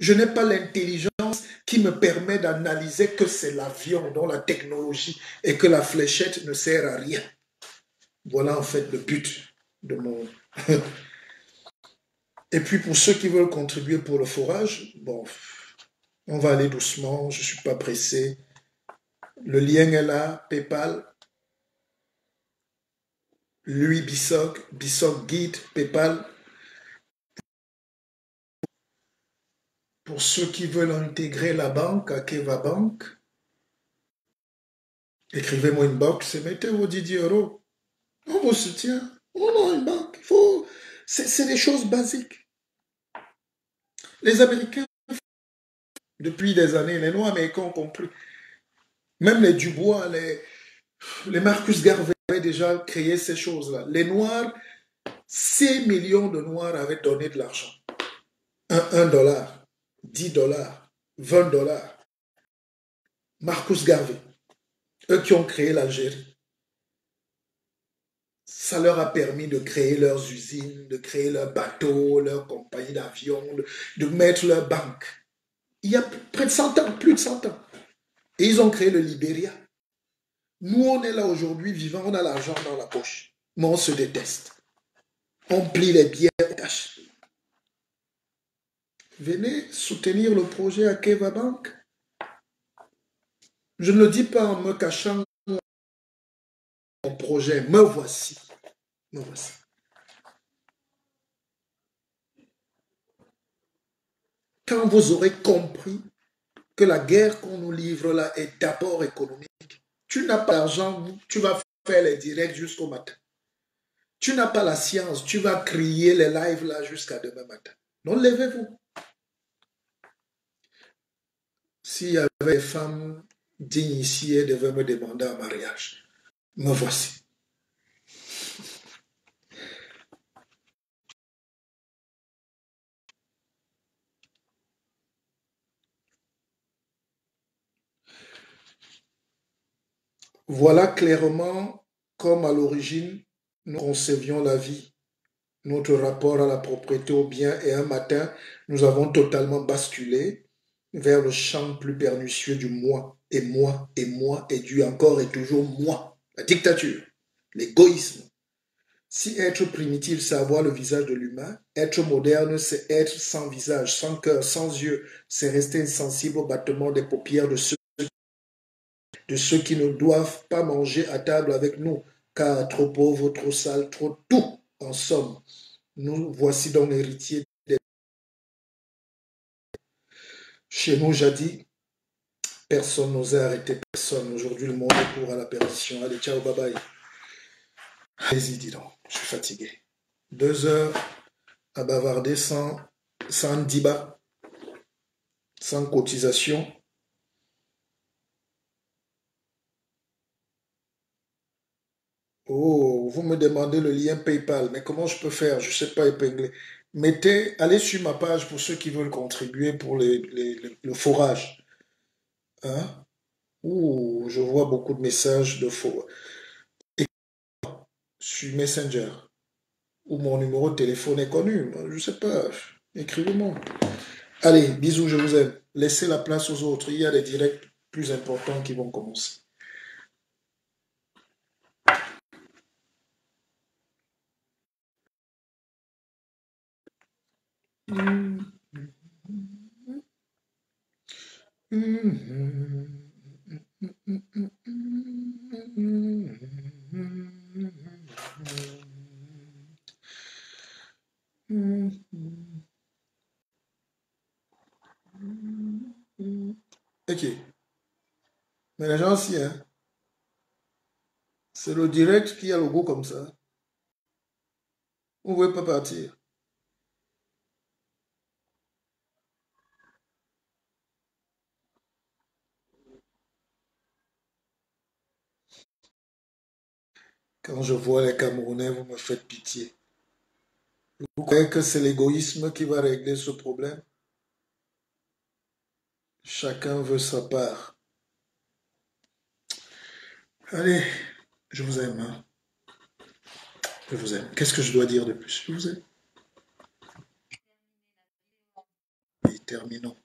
Je n'ai pas l'intelligence qui me permet d'analyser que c'est l'avion dont la technologie et que la fléchette ne sert à rien. Voilà en fait le but de mon... Et puis pour ceux qui veulent contribuer pour le forage, bon, on va aller doucement, je ne suis pas pressé. Le lien est là, PayPal. Louis Bissoc, Bissoc Guide, PayPal. Pour ceux qui veulent intégrer la banque, Akeva Bank, écrivez-moi une box et mettez vos 10 €. On vous soutient. On a une banque. Il faut... C'est des choses basiques. Les Américains, depuis des années, les Noirs américains ont compris. Même les Dubois, les Marcus Garvey avaient déjà créé ces choses-là. Les Noirs, 6 millions de Noirs avaient donné de l'argent. 1 dollar, 10 $, 20 $. Marcus Garvey, eux qui ont créé l'Algérie. Ça leur a permis de créer leurs usines, de créer leurs bateaux, leurs compagnies d'avions, de mettre leurs banques. Il y a près de 100 ans, plus de 100 ans. Et ils ont créé le Libéria. Nous, on est là aujourd'hui, vivant, on a l'argent dans la poche. Mais on se déteste. On plie les billets en cash. Venez soutenir le projet Akeva Bank. Je ne le dis pas en me cachant mon projet. Me voici. Me voici. Quand vous aurez compris que la guerre qu'on nous livre là est d'abord économique, tu n'as pas l'argent, tu vas faire les directs jusqu'au matin. Tu n'as pas la science, tu vas crier les lives là jusqu'à demain matin. Donc levez-vous. S'il y avait des femmes dignes ici et devaient me demander un mariage, me voici. Voilà clairement comme à l'origine nous concevions la vie, notre rapport à la propriété au bien, et un matin nous avons totalement basculé vers le champ plus pernicieux du moi, et moi, et moi, et du encore et toujours moi. La dictature, l'égoïsme. Si être primitif, c'est avoir le visage de l'humain, être moderne, c'est être sans visage, sans cœur, sans yeux, c'est rester insensible au battement des paupières de ceux qui ne doivent pas manger à table avec nous, car trop pauvre, trop sale, trop tout, en somme. Nous voici donc héritiers. Chez nous, jadis, personne n'osait arrêter personne. Aujourd'hui, le monde est pour à la perdition. Allez, ciao, bye bye. Allez-y, dis donc, je suis fatigué. 2 heures à bavarder sans débat, sans cotisation. Oh, vous me demandez le lien PayPal, mais comment je peux faire? Je ne sais pas épingler. Allez sur ma page pour ceux qui veulent contribuer pour le forage. Hein? Ouh, je vois beaucoup de messages de faux. Et sur Messenger, où mon numéro de téléphone est connu. Je ne sais pas. Écrivez-moi. Allez, bisous, je vous aime. Laissez la place aux autres. Il y a des directs plus importants qui vont commencer. Ok. Mais les gens aussi, hein, c'est le direct qui a le goût comme ça. Vous ne pouvez pas partir. Quand je vois les Camerounais, vous me faites pitié. Vous croyez que c'est l'égoïsme qui va régler ce problème? Chacun veut sa part. Allez, je vous aime, hein. Je vous aime. Qu'est-ce que je dois dire de plus? Je vous aime. Et terminons.